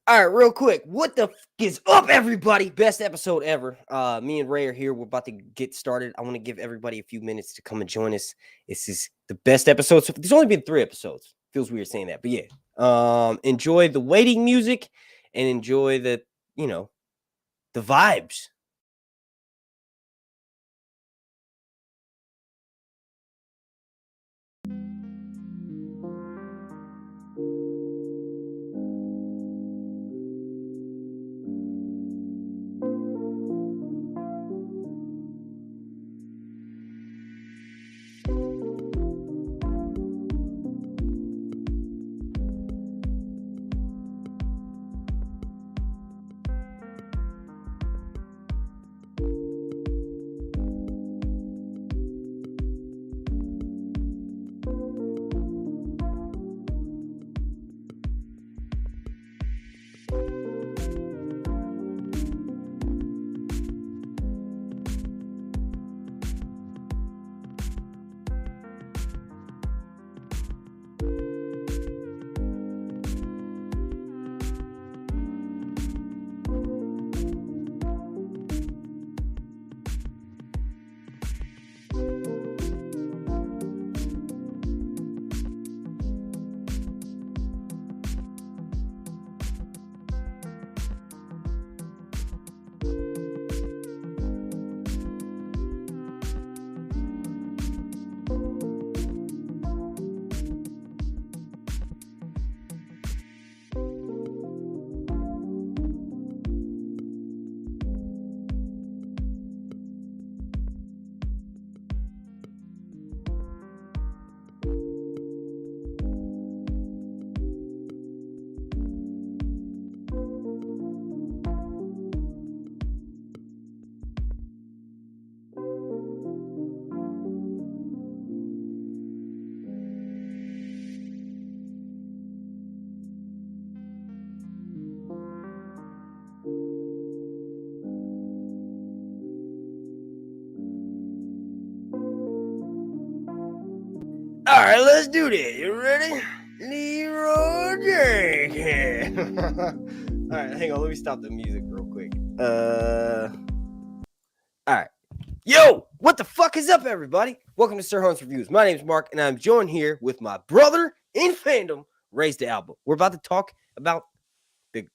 All right, real quick. What the is up, everybody? Best episode ever. Me and Ray are here. We're about to get started. I want to give everybody a few minutes to come and join us. This is the best episode. So there's only been 3 episodes. Feels weird saying that, but yeah. Enjoy the waiting music and enjoy the vibes. All right, let's do this. You ready? Leroy Jenkins. All right, hang on. Let me stop the music real quick. All right. Yo, what the fuck is up, everybody? Welcome to Sir Hunt's Reviews. My name's Mark, and I'm joined here with my brother in fandom, RAYZ DE ALBA. We're about to talk about the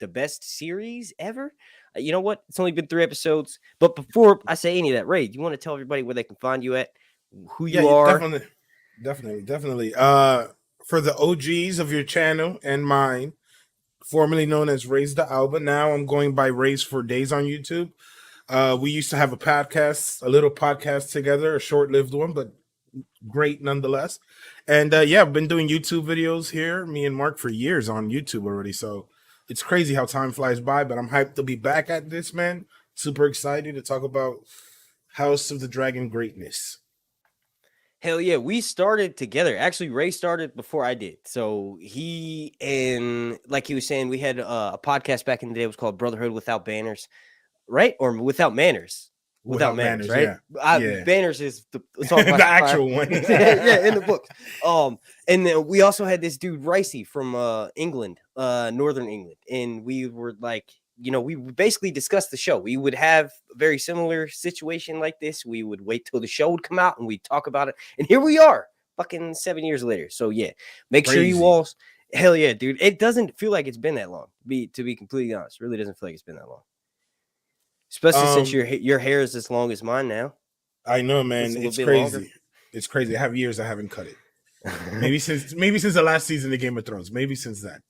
best series ever. You know what? It's only been 3 episodes. But before I say any of that, Ray, do you want to tell everybody where they can find you at? Who you are? Definitely. For the OGs of your channel and mine, formerly known as RAYZ DE ALBA, now I'm going by RAYZ for Days on YouTube. We used to have a little podcast together, a short-lived one, but great nonetheless. And I've been doing YouTube videos here, me and Mark, for years on YouTube already. So it's crazy how time flies by, but I'm hyped to be back at this, man. Super excited to talk about House of the Dragon greatness. Hell yeah, we started together. Actually, Ray started before I did. So he and like he was saying, we had a podcast back in the day. It was called Brotherhood Without Banners, right? Or Without Manners. Without manners, right? Yeah. Banners is the actual one. yeah, in the book. And then we also had this dude Ricey from England, Northern England, and we were like, we basically discussed the show. We would have a very similar situation like this. We would wait till the show would come out and we'd talk about it. And here we are, fucking 7 years later. So yeah, make sure you all. Hell yeah, dude! It doesn't feel like it's been that long. To be completely honest, it really doesn't feel like it's been that long. Especially since your hair is as long as mine now. I know, man. It's crazy. Longer. It's crazy. I have years I haven't cut it. maybe since the last season of Game of Thrones. Maybe since that.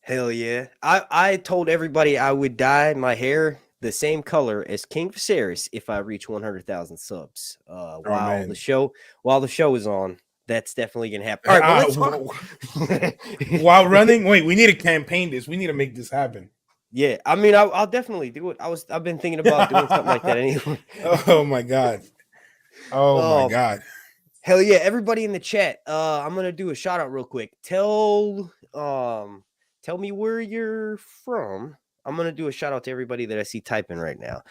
Hell yeah. I told everybody I would dye my hair the same color as King Viserys if I reach 100,000 subs. While the show is on. That's definitely gonna happen. All right, well, while running, wait, we need to campaign this. We need to make this happen. Yeah, I mean, I'll definitely do it. I've been thinking about doing something like that anyway. Oh my god. Oh my god. Hell yeah, everybody in the chat. I'm gonna do a shout out real quick. Tell me where you're from. I'm gonna do a shout out to everybody that I see typing right now.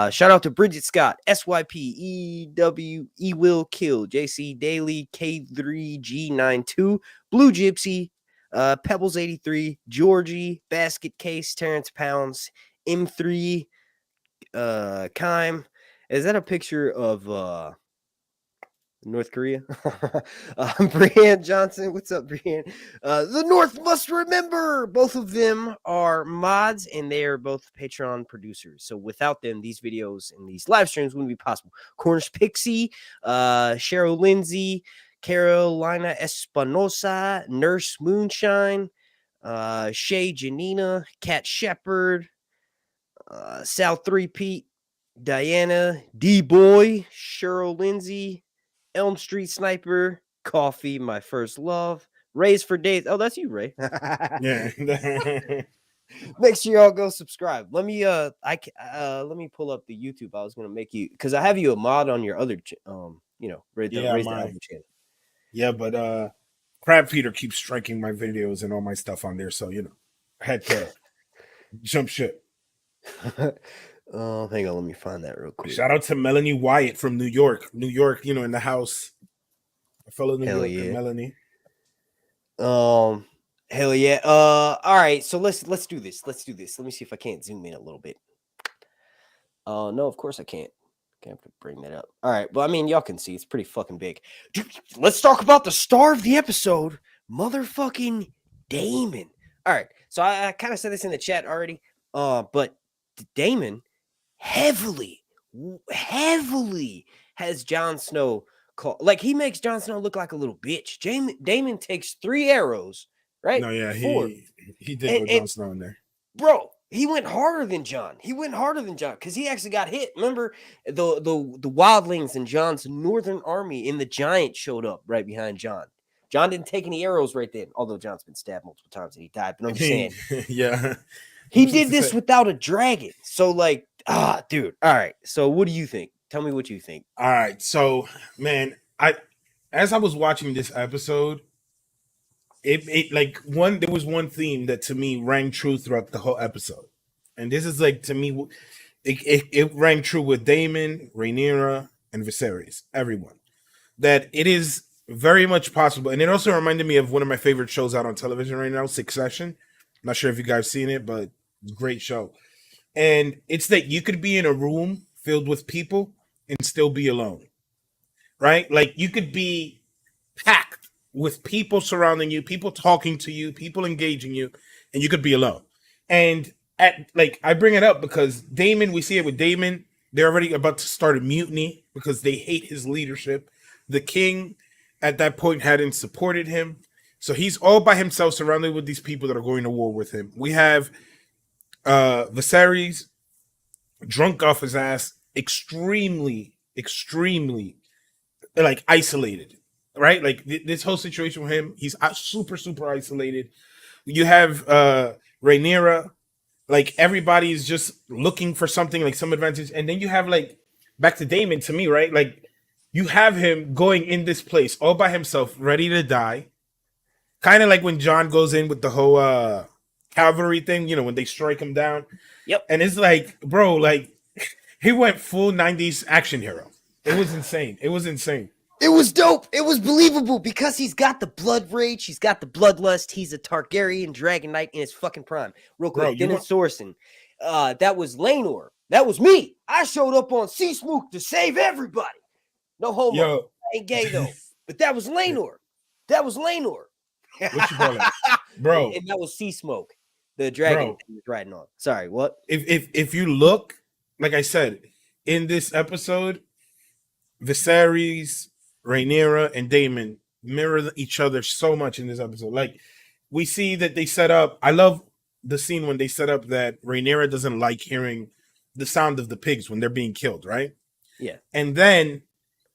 Shout out to Bridget Scott, SYP, EW, Will Kill, JC Daily, K3G92, Blue Gypsy, Pebbles 83, Georgie, Basket Case, Terrence Pounds, M3, Kime. Is that a picture of North Korea? Breanne Johnson. What's up, Breanne? The North must remember. Both of them are mods and they are both Patreon producers. So without them, these videos and these live streams wouldn't be possible. Cornish Pixie, Cheryl Lindsay, Carolina Espinosa, Nurse Moonshine, Shay Janina, Cat Shepherd, Sal 3-Pete, Diana, D-Boy, Cheryl Lindsay, Elm Street Sniper, Coffee, My First Love, Rays for Days. Oh, that's you, Ray. Yeah. Make sure y'all go subscribe. Let me let me pull up the YouTube. I was gonna make you because I have you a mod on your other Raise the Album channel. Yeah, but Crab Feeder keeps striking my videos and all my stuff on there, so I had to jump ship. Oh, hang on, let me find that real quick. Shout out to Melanie Wyatt from New York, in the house. A fellow New Yorker, yeah. Melanie. Hell yeah. All right, so let's do this. Let's do this. Let me see if I can't zoom in a little bit. No, of course I can't. I have to bring that up. All right, well, I mean, y'all can see it's pretty fucking big. Dude, let's talk about the star of the episode, motherfucking Damon. All right, so I kind of said this in the chat already, but Damon heavily has Jon Snow call, like he makes Jon Snow look like a little bitch. Damon takes 3 arrows, right? No, yeah, 4. he did with Jon Snow in there, bro. He went harder than Jon. Because he actually got hit. Remember, the wildlings and Jon's northern army in the giant showed up right behind Jon. Jon didn't take any arrows right then, although Jon's been stabbed multiple times and he died. But I'm just saying, yeah, he did this without a dragon. So, like, dude. All right. So, what do you think? Tell me what you think. All right. So, man, as I was watching this episode, there was one theme that to me rang true throughout the whole episode, and this is like to me, it rang true with Daemon, Rhaenyra, and Viserys. Everyone, that it is very much possible, and it also reminded me of one of my favorite shows out on television right now, Succession. I'm not sure if you guys seen it, but great show. And it's that you could be in a room filled with people and still be alone, right? Like you could be packed with people surrounding you, people talking to you, people engaging you, and you could be alone. And I bring it up because Daemon, we see it with Daemon. They're already about to start a mutiny because they hate his leadership. The king at that point hadn't supported him. So he's all by himself, surrounded with these people that are going to war with him. We have Viserys drunk off his ass, extremely like isolated, right? Like this whole situation with him, he's super isolated. You have Rhaenyra, like everybody is just looking for something, like some advantage. And then you have like back to Daemon, to me, right? Like you have him going in this place all by himself, ready to die. Kind of like when Jon goes in with the whole cavalry thing, when they strike him down. Yep. And it's like, bro, like he went full 90s action hero. It was insane. It was dope. It was believable because he's got the blood rage. He's got the bloodlust. He's a Targaryen Dragon Knight in his fucking prime. Real quick, Dennis Sorensen. That was Laenor. That was me. I showed up on Sea Smook to save everybody. No homo. Yo. I ain't gay though. But that was Laenor. What you call it? Bro. And that was Sea Smoke, the dragon he was riding on. Sorry, what? If you look, like I said, in this episode, Viserys, Rhaenyra, and Daemon mirror each other so much in this episode. Like, we see that they set up, I love the scene when they set up that Rhaenyra doesn't like hearing the sound of the pigs when they're being killed, right? Yeah. And then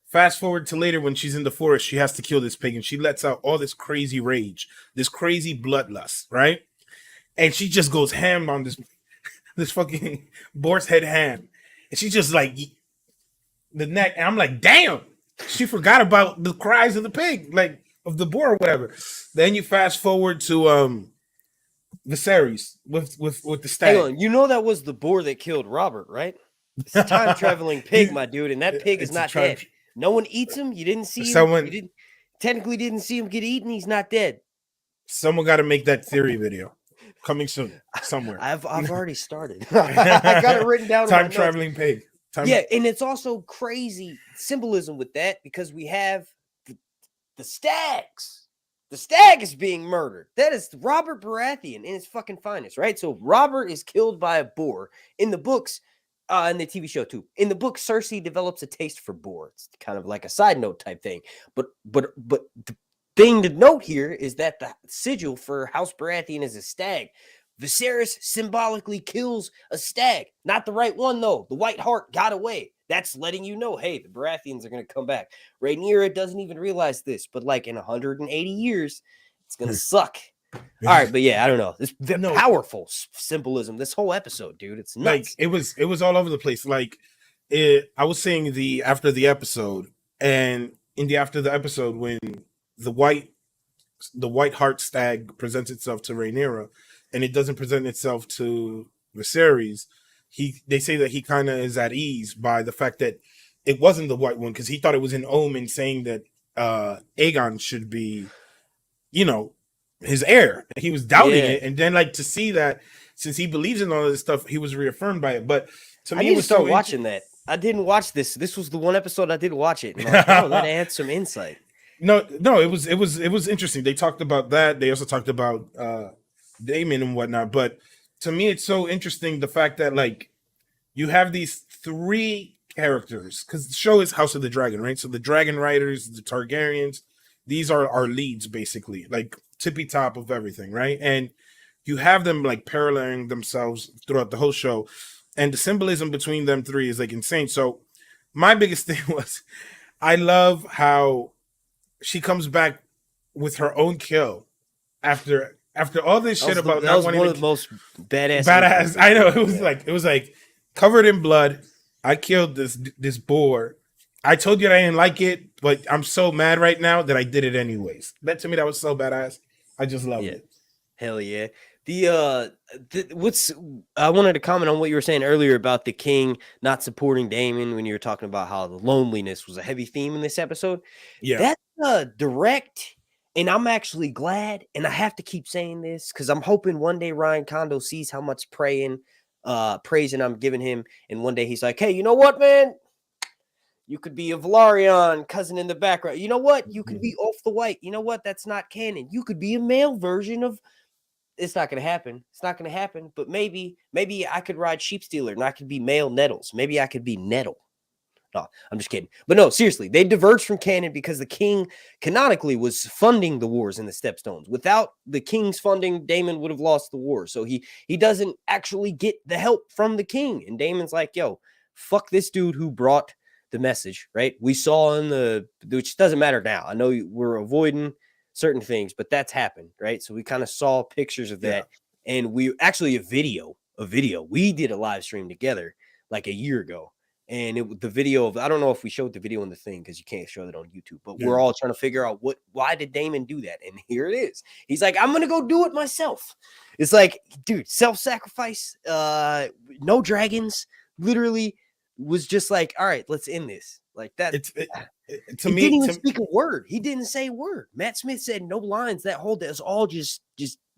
fast forward to later when she's in the forest, she has to kill this pig and she lets out all this crazy rage, this crazy bloodlust, right? And she just goes ham on this fucking boar's head ham. And she just like the neck. And I'm like, damn, she forgot about the cries of the pig, like of the boar or whatever. Then you fast forward to Viserys with the stag. Hang on, that was the boar that killed Robert, right? It's a time traveling pig, my dude, and that pig is not dead. No one eats him. You didn't see him. You technically didn't see him get eaten. He's not dead. Someone got to make that theory video. Coming soon, somewhere. I've already started. I got it written down. Time traveling pig. Yeah, and it's also crazy symbolism with that because we have the stags. The stag is being murdered. That is Robert Baratheon in his fucking finest, right? So Robert is killed by a boar. In the books, in the TV show too. In the book, Cersei develops a taste for boar. It's kind of like a side note type thing. But the thing to note here is that the sigil for House Baratheon is a stag. Viserys symbolically kills a stag. Not the right one, though. The White Hart got away. That's letting you know, hey, the Baratheons are going to come back. Rhaenyra doesn't even realize this, but like in 180 years, it's going to suck. All right, but yeah, I don't know. It's powerful symbolism. This whole episode, dude, it's nuts. Like it was all over the place. Like I was saying after the episode, and after the episode when the White Hart stag presents itself to Rhaenyra, and it doesn't present itself to Viserys. They say that he kind of is at ease by the fact that it wasn't the white one because he thought it was an omen saying that Aegon should be, his heir. He was doubting it, and then like to see that since he believes in all of this stuff, he was reaffirmed by it. But to me, I need to start watching that. I didn't watch this. This was the one episode I did watch it. And I'm like, oh, that adds some insight. No, it was interesting. They talked about that. They also talked about Daemon and whatnot. But to me, it's so interesting the fact that like you have these three characters because the show is House of the Dragon, right? So the Dragon Riders, the Targaryens, these are our leads basically, like tippy top of everything, right? And you have them like paralleling themselves throughout the whole show, and the symbolism between them three is like insane. So my biggest thing was I love how she comes back with her own kill after all this shit about that was one of the most badass. I know it was like covered in blood. I killed this boar. I told you that I didn't like it, but I'm so mad right now that I did it anyways. That to me, that was so badass. I just love it. Hell yeah. I wanted to comment on what you were saying earlier about the king not supporting Daemon when you were talking about how the loneliness was a heavy theme in this episode. Yeah. That's direct, and I'm actually glad, and I have to keep saying this because I'm hoping one day Ryan Kondo sees how much praising I'm giving him, and one day he's like, hey, you know what, man? You could be a Velaryon cousin in the background. You know what? You could be off the white. You know what? That's not canon. You could be a male version of. It's not going to happen. It's not going to happen. But maybe I could ride Sheep Stealer and I could be male Nettles. Maybe I could be Nettle. No, I'm just kidding. But no, seriously, they diverged from canon because the king canonically was funding the wars in the Stepstones. Without the king's funding, Daemon would have lost the war. So he doesn't actually get the help from the king. And Daemon's like, yo, fuck this dude who brought the message, right? We saw which doesn't matter now. I know we're avoiding certain things, but that's happened, right? So we kind of saw pictures of that, and we actually a video. We did a live stream together like a year ago, and the video of I don't know if we showed the video in the thing because you can't show that on YouTube, but we're all trying to figure out why did Daemon do that, and here it is. He's like, I'm gonna go do it myself. It's like, dude, self-sacrifice, no dragons, literally was just like, all right, let's end this. Like that. He didn't even speak a word. He didn't say a word. Matt Smith said no lines. That was all just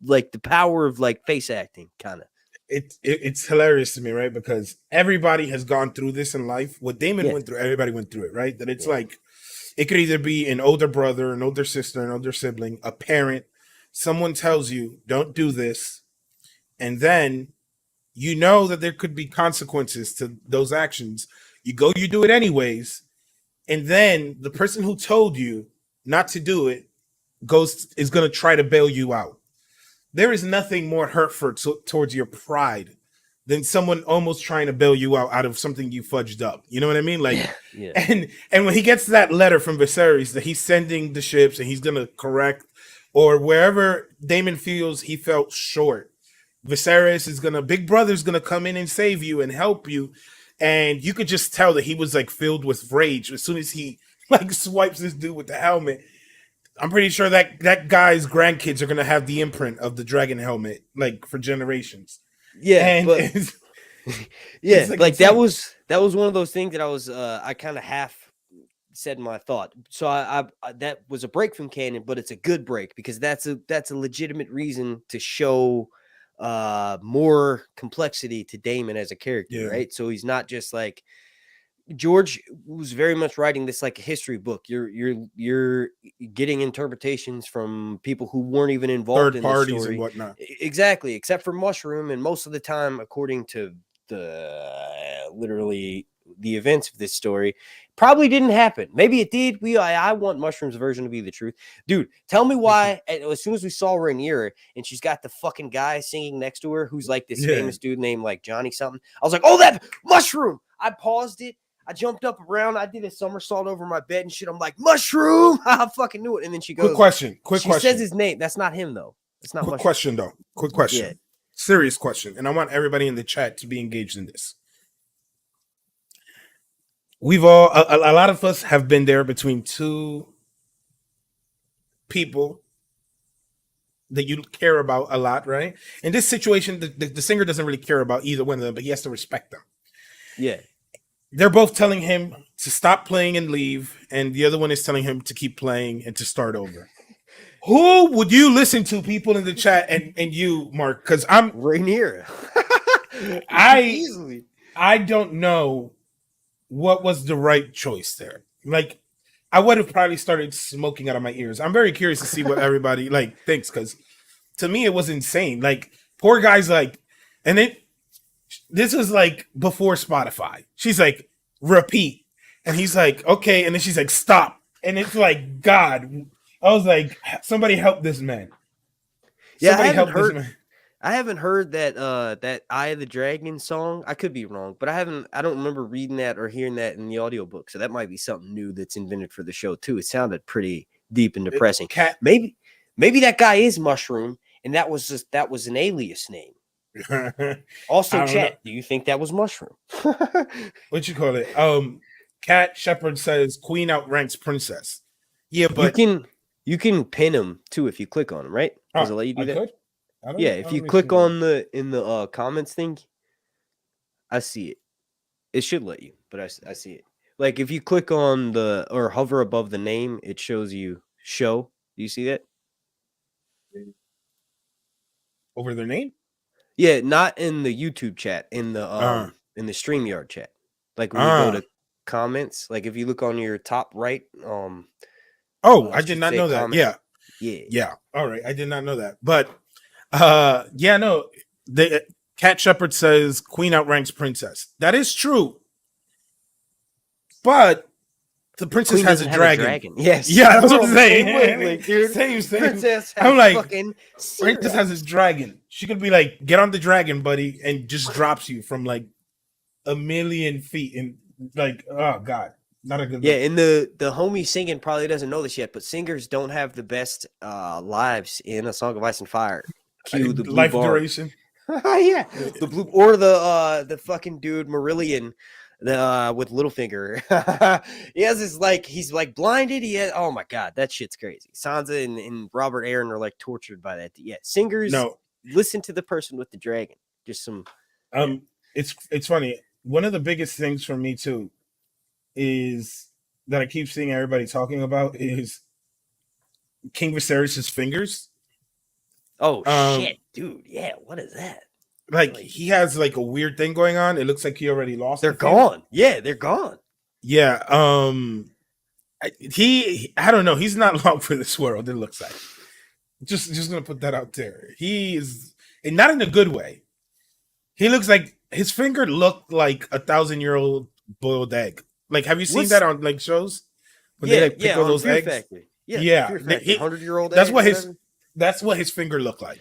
like the power of like face acting, kind of. It's hilarious to me, right? Because everybody has gone through this in life. What Daemon went through, everybody went through it, right? That it's like it could either be an older brother, an older sister, an older sibling, a parent. Someone tells you, don't do this. And then you know that there could be consequences to those actions. You do it anyways. And then the person who told you not to do it is going to try to bail you out. There is nothing more hurtful towards your pride than someone almost trying to bail you out of something you fudged up. You know what I mean? Like, and when he gets that letter from Viserys that he's sending the ships and he's going to correct, or wherever Daemon feels he felt short, Viserys Big Brother's going to come in and save you and help you. And you could just tell that he was like filled with rage as soon as he like swipes this dude with the helmet. I'm pretty sure that guy's grandkids are gonna have the imprint of the dragon helmet like for generations. Yeah, and but, like that was one of those things that I was I kind of half said my thought. So I that was a break from canon, but it's a good break because that's a legitimate reason to show more complexity to Damon as a character, right? So he's not just like George was very much writing this like a history book. You're getting interpretations from people who weren't even involved in the story and whatnot. Exactly, except for Mushroom, and most of the time, according to the literally the events of this story, probably didn't happen. Maybe it did. I want Mushroom's version to be the truth, dude. Tell me why. As soon as we saw her in NYer, and she's got the fucking guy singing next to her, who's like this famous dude named like Johnny something. I was like, oh, that Mushroom. I paused it. I jumped up around. I did a somersault over my bed and shit. I'm like, Mushroom. I fucking knew it. And then she goes, Quick question. She says his name. That's not him, though. It's not Quick Mushroom. question, though. Quick question. Yeah. Serious question. And I want everybody in the chat to be engaged in this. We've all, a lot of us have been there between two people that you care about a lot, right? In this situation, the singer doesn't really care about either one of them, but he has to respect them. Yeah. They're both telling him to stop playing and leave, and the other one is telling him to keep playing and to start over. Who would you listen to, people in the chat, and you, Mark? Because I'm Rainier. I don't know what was the right choice there. Like, I would have probably started smoking out of my ears. I'm very curious to see what everybody like thinks, because to me it was insane. Like, poor guy's like, and this was like before Spotify. She's like, repeat. And he's like, okay. And then she's like, stop. And it's like, God. I was like, somebody help this man. Somebody help this man. I haven't heard that that Eye of the Dragon song. I could be wrong, but I don't remember reading that or hearing that in the audiobook. So that might be something new that's invented for the show too. It sounded pretty deep and depressing. Maybe that guy is Mushroom, and that was an alias name. Also, chat, do you think that was Mushroom? What you call it? Cat Shepherd says Queen outranks Princess. Yeah, but you can pin him too if you click on him, right? Does it let you do that? Yeah, if you click on in the comments thing, I see it. It should let you, but I see it. Like if you click on or hover above the name, it shows you show. Do you see that? Over their name? Yeah, not in the YouTube chat, in the StreamYard chat. Like when you go to comments, like if you look on your top right, I did not know that. Comments. Yeah. All right, I did not know that. But the Cat Shepherd says Queen outranks Princess. That is true. But the princess Queen has a dragon. Yes. Yeah, that's what I'm saying. Same. Princess I'm like, Princess has a dragon. She could be like, get on the dragon, buddy, and just drops you from like 1,000,000 feet. And like, oh God. Not a good look. And the homie singing probably doesn't know this yet, but singers don't have the best lives in A Song of Ice and Fire. Cue the blue life bar. duration. Yeah, the blue or the fucking dude Marillion, with Littlefinger. He has this like he's like blinded. Oh my God, that shit's crazy. Sansa and Robert Aaron are like tortured by that. Yeah, singers. No, listen to the person with the dragon. Just some. It's funny. One of the biggest things for me too is that I keep seeing everybody talking about is King Viserys' fingers. Oh shit, dude! Yeah, what is that? Like he has like a weird thing going on. It looks like he already lost. They're gone. Yeah, they're gone. Yeah. I don't know. He's not long for this world. It looks like. Just gonna put that out there. He is, and not in a good way. He looks like his finger looked like 1,000-year-old boiled egg. Like, have you seen that on like shows? When they like pick all those eggs. Factory. Yeah. 100-year-old. That's what his finger looked like.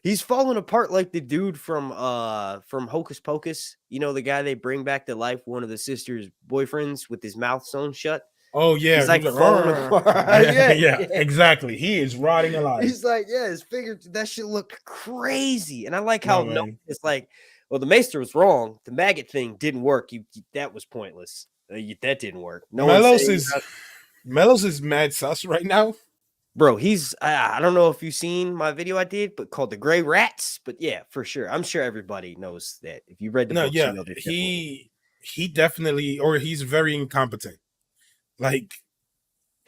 He's falling apart like the dude from Hocus Pocus. You know, the guy they bring back to life, one of the sister's boyfriends with his mouth sewn shut. Oh yeah, he's like falling apart. yeah, exactly. He is rotting alive. He's like, his finger. That shit looked crazy, and I like how it's like, well, the Maester was wrong. The maggot thing didn't work. That was pointless. That didn't work. Melos is mad sus right now. Bro, he's I don't know if you've seen my video I did, but called The Gray Rats. But yeah, for sure. I'm sure everybody knows that. If you read the book, he definitely, or he's very incompetent. like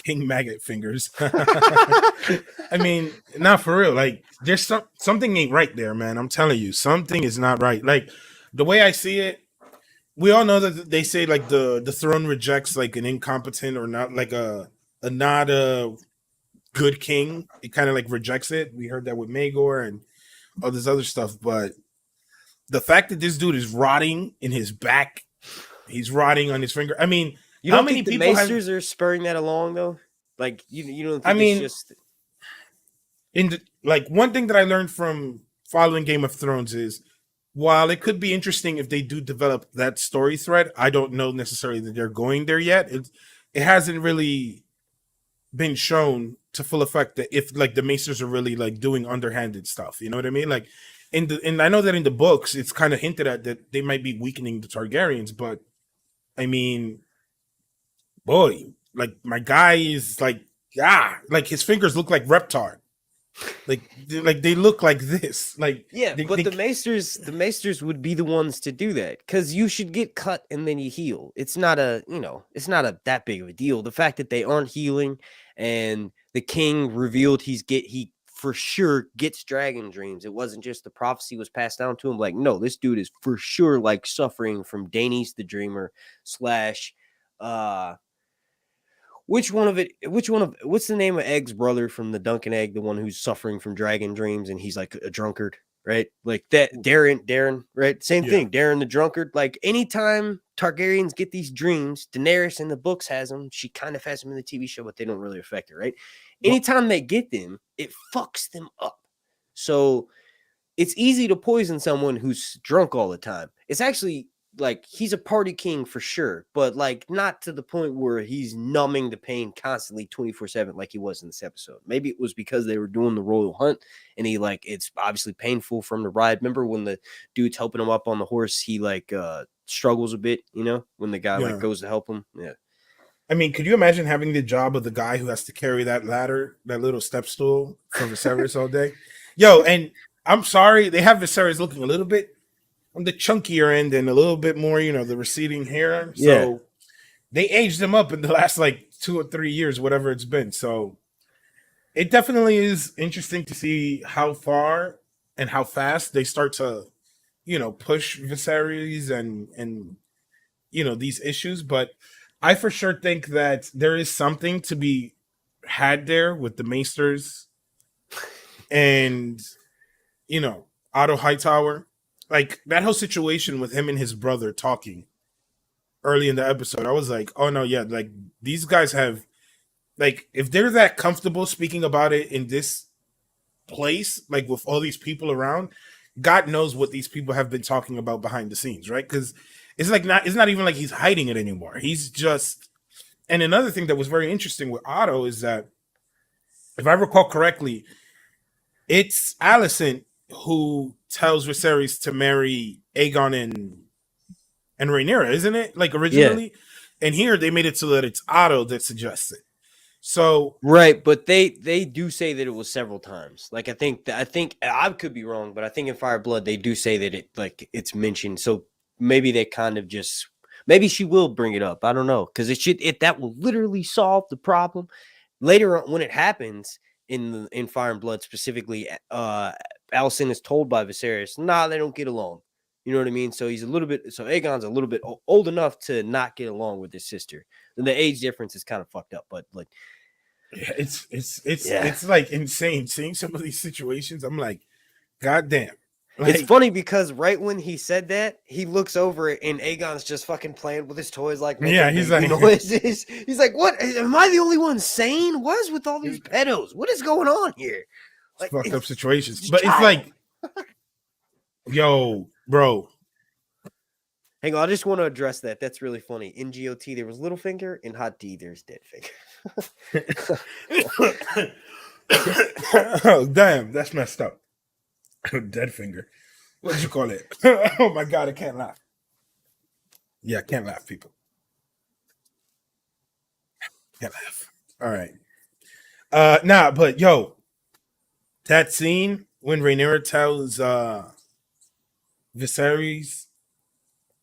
King Maggot fingers. I mean, not for real. Like, there's something ain't right there, man. I'm telling you, something is not right. Like, the way I see it, we all know that they say like the throne rejects like an incompetent or not like a not a good king. It kind of like rejects it. We heard that with Magor and all this other stuff, but the fact that this dude is rotting in his back, he's rotting on his finger. I mean, You how don't many think the people have? Maesters are spurring that along though? Like you don't I think it's mean, just in the, like one thing that I learned from following Game of Thrones is while it could be interesting if they do develop that story thread, I don't know necessarily that they're going there yet. It hasn't really been shown to full effect that if like the Maesters are really like doing underhanded stuff. You know what I mean? Like and I know that in the books it's kind of hinted at that they might be weakening the Targaryens, but I mean, boy, like my guy is like his fingers look like Reptar. Like they look like this. Like yeah, but the Maesters would be the ones to do that because you should get cut and then you heal. It's not a it's not a that big of a deal. The fact that they aren't healing and the king revealed he for sure gets dragon dreams. It wasn't just the prophecy was passed down to him. Like no, this dude is for sure like suffering from Daenerys the Dreamer slash what's the name of Egg's brother from the Duncan Egg, the one who's suffering from dragon dreams and he's like a drunkard, right? Like that Darren, right? Same thing. Darren the drunkard. Like anytime Targaryens get these dreams, Daenerys in the books has them. She kind of has them in the TV show, but they don't really affect her, right? Anytime they get them, it fucks them up. So it's easy to poison someone who's drunk all the time. It's actually like he's a party king for sure, but like not to the point where he's numbing the pain constantly 24/7 like he was in this episode. Maybe it was because they were doing the royal hunt and he like it's obviously painful for him to ride. Remember when the dude's helping him up on the horse, he like struggles a bit, when the guy like goes to help him. Yeah. I mean, could you imagine having the job of the guy who has to carry that ladder, that little step stool for Viserys all day? Yo, and I'm sorry, they have Viserys looking a little bit on the chunkier end and a little bit more, the receding hair. So they aged him up in the last like 2 or 3 years, whatever it's been. So it definitely is interesting to see how far and how fast they start to, push Viserys and these issues. But I for sure think that there is something to be had there with the Maesters and, Otto Hightower. Like that whole situation with him and his brother talking early in the episode, I was like, oh no, yeah, like these guys have, like, if they're that comfortable speaking about it in this place, like with all these people around, God knows what these people have been talking about behind the scenes, right? Because it's not even like he's hiding it anymore. He's just, and another thing that was very interesting with Otto is that, if I recall correctly, it's Alicent who tells Viserys to marry Aegon and Rhaenyra, isn't it? Like originally, and here they made it so that it's Otto that suggests it. So right, but they do say that it was several times. Like I think I could be wrong, but I think in Fire Blood they do say that it's mentioned. So maybe they kind of just maybe she will bring it up. I don't know because that will literally solve the problem later on when it happens in Fire and Blood specifically. Alicent is told by Viserys, nah, they don't get along. You know what I mean? So Aegon's a little bit old enough to not get along with his sister. And the age difference is kind of fucked up, but like, it's like insane seeing some of these situations. I'm like, God damn. Like, it's funny because right when he said that, he looks over and Aegon's just fucking playing with his toys like he's like noises. He's like, what? Am I the only one sane? What is with all these pedos? What is going on here? Like, fucked up situations. But it's like, yo, bro. Hang on, I just want to address that. That's really funny. In GOT, there was Littlefinger. In Hot D, there's Deadfinger. Oh, damn, that's messed up. Deadfinger. What did you call it? Oh my God, I can't laugh. Yeah, I can't laugh, people. Can't laugh. All right. But yo, that scene when Rhaenyra tells Viserys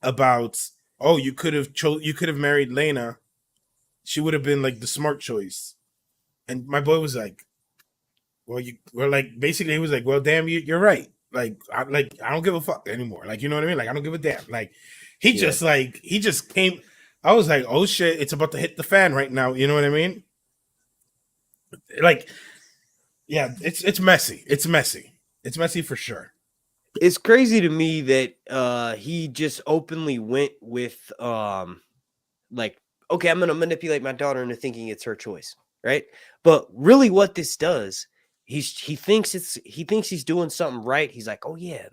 about, oh, you could have married Lena she would have been like the smart choice. And my boy was like, well, we're like, basically he was like, well, damn, you're right. Like, I don't give a fuck anymore. Like, you know what I mean? Like, I don't give a damn. Like, he just came. I was like, oh shit, it's about to hit the fan right now. You know what I mean? Like, yeah, it's messy. It's messy. It's messy for sure. It's crazy to me that he just openly went with like, okay, I'm gonna manipulate my daughter into thinking it's her choice, right? But really, what this does, he thinks he's doing something right. He's like, oh yeah,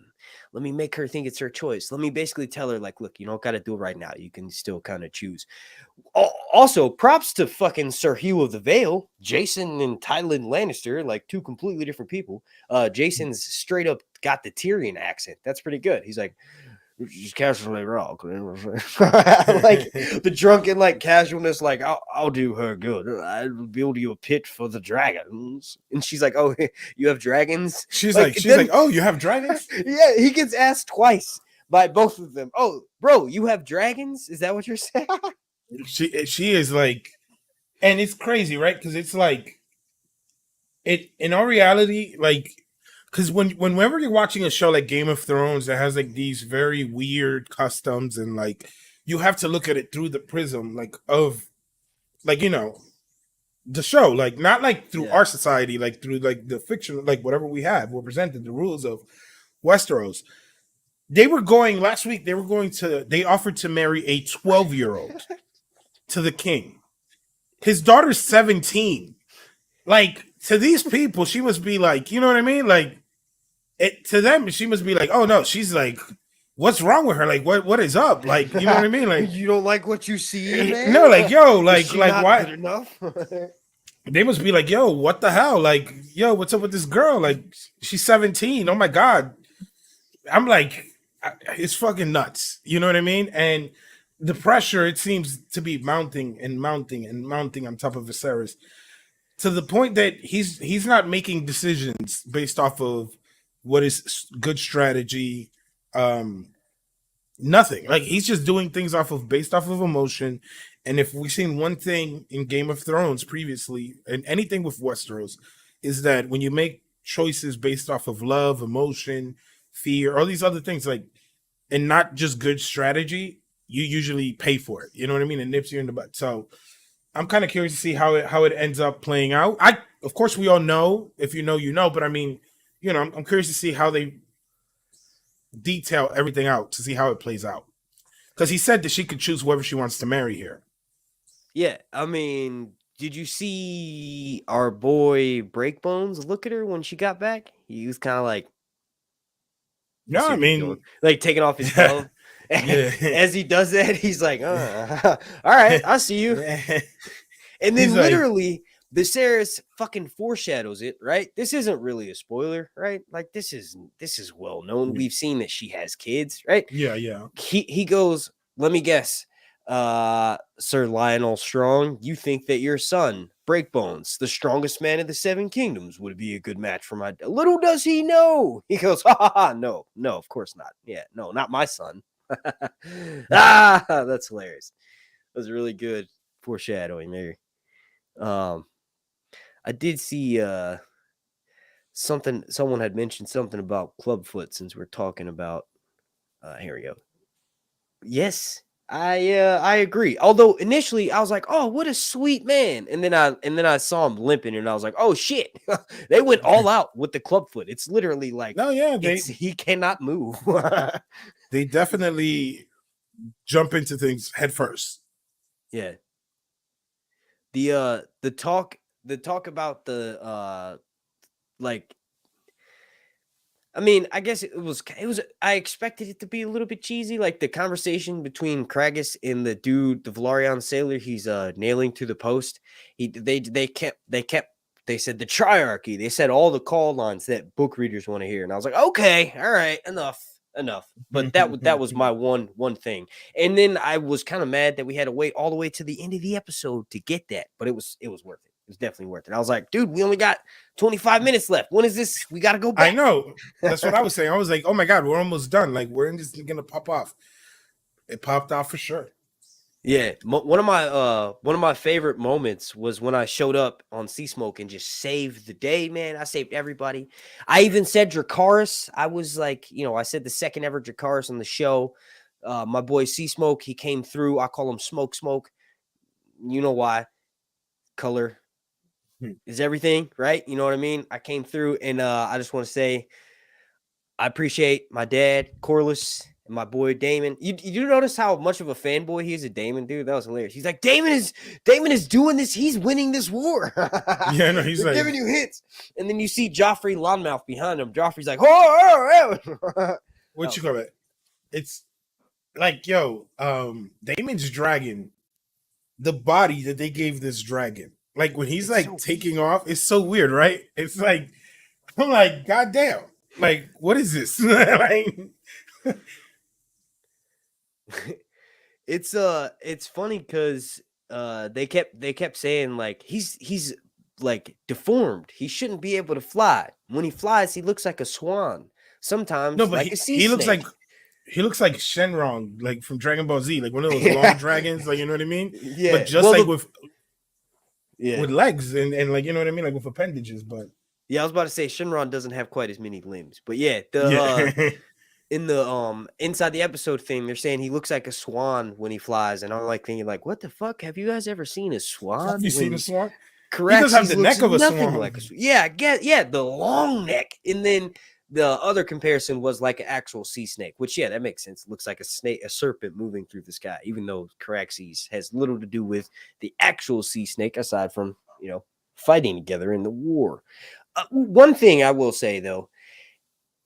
let me make her think it's her choice. Let me basically tell her, like, look, you don't got to do it right now. You can still kind of choose. Also, props to fucking Sir Hugh of the Vale, Jason and Tywin Lannister, like two completely different people. Jason's straight up got the Tyrion accent. That's pretty good. He's like, just casually wrong. Like the drunken, like casualness, like I'll do her good. I'll build you a pit for the dragons. And she's like, oh, you have dragons? She's like, oh, you have dragons? Yeah, he gets asked twice by both of them. Oh, bro, you have dragons? Is that what you're saying? She is like, and it's crazy, right? Because it's like, it in all reality, like, because whenever you're watching a show like Game of Thrones that has like these very weird customs, and like you have to look at it through the prism like of, like, you know, the show, like not like through our society, like through like the fiction, like whatever we have, we're presented the rules of Westeros. They were going last week. They offered to marry a 12-year-old to the king. His daughter's 17. Like, to these people, she must be like, you know what I mean? Like, to them, she must be like, oh no, she's like, what's wrong with her? Like, what is up? Like, you know what I mean? Like, you don't like what you see, man? No, like, yo, like why? Good enough? They must be like, yo, what the hell? Like, yo, what's up with this girl? Like, she's 17. Oh my God. I'm like, it's fucking nuts. You know what I mean? And the pressure, it seems to be mounting and mounting and mounting on top of Viserys, to the point that he's not making decisions based off of what is good strategy, nothing. Like, he's just doing things based off of emotion. And if we've seen one thing in Game of Thrones previously, and anything with Westeros, is that when you make choices based off of love, emotion, fear, all these other things, like, and not just good strategy, you usually pay for it. You know what I mean? It nips you in the butt. So I'm kind of curious to see how it ends up playing out. Of course, we all know. If you know, you know. But I mean, you know, I'm curious to see how they detail everything out, to see how it plays out. Because he said that she could choose whoever she wants to marry here. Yeah, I mean, did you see our boy Breakbones look at her when she got back? He was kind of like, no, I mean, like taking off his glove. As he does that, he's like, all right, I'll see you. And then literally, Viserys fucking foreshadows it, right? This isn't really a spoiler, right? Like, this is well known. We've seen that she has kids, right? Yeah. He goes, let me guess, Sir Lionel Strong, you think that your son, Breakbones, the strongest man of the Seven Kingdoms, would be a good match for my... Little does he know. He goes, no, of course not. Yeah, no, not my son. That's hilarious. That was really good foreshadowing there. I did see someone had mentioned something about Clubfoot, since we're talking about here we go. Yes, I agree. Although initially I was like, oh, what a sweet man. And then I saw him limping, and I was like, oh shit. They went all out with the Clubfoot. It's literally like, no, yeah, he cannot move. They definitely jump into things head first. Yeah. The talk about the like, I mean, I guess it was I expected it to be a little bit cheesy, like the conversation between Kragus and the dude, the Valerian sailor he's nailing to the post. They said the triarchy. They said all the call lines that book readers want to hear. And I was like, okay, all right, enough. But that was my one thing. And then I was kind of mad that we had to wait all the way to the end of the episode to get that. But it was worth it. It was definitely worth it. I was like, dude, we only got 25 minutes left. When is this? We got to go back. I know. That's what I was saying. I was like, oh my God, we're almost done. Like, we're just going to pop off. It popped off for sure. Yeah, one of my favorite moments was when I showed up on Sea Smoke and just saved the day, man. I saved everybody. I even said Dracarys. I was like, I said the second ever Dracarys on the show. My boy Sea Smoke, he came through. I call him Smoke Smoke. You know why? Color Hmm. is everything, right? You know what I mean? I came through, and I just want to say I appreciate my dad, Corliss, and my boy Damon. You notice how much of a fanboy he is of Damon, dude? That was hilarious. He's like, Damon is doing this. He's winning this war. Yeah, no, he's They're like, giving you hints. And then you see Joffrey Lonmouth behind him. Joffrey's like, oh. what you call it? It's like, yo, Damon's dragon, the body that they gave this dragon, like when he's It's like so taking off, it's so weird, right? It's like, I'm like, God damn, like, what is this? Like, it's funny because they kept saying like he's like deformed. He shouldn't be able to fly. When he flies, he looks like a swan. no, Sometimes but like a sea he looks snake. like Shenron, like from Dragon Ball Z, like one of those long dragons, like you know what I mean? But Yeah. just Well, like yeah. with legs and like you know what I mean, like with appendages. But Yeah, I was about to say Shinron doesn't have quite as many limbs. But yeah, the yeah, in the inside the episode thing, they're saying he looks like a swan when he flies, and I'm like thinking like, what the fuck? Have you guys ever seen a have swan? you seen a When swan? He does have Caraxes the looks neck of a nothing swan. like a swan. Yeah, the long neck. And then the other comparison was like an actual sea snake, which yeah, that makes sense. It looks like a snake, a serpent moving through the sky, even though Caraxes has little to do with the actual sea snake aside from, fighting together in the war. One thing I will say though,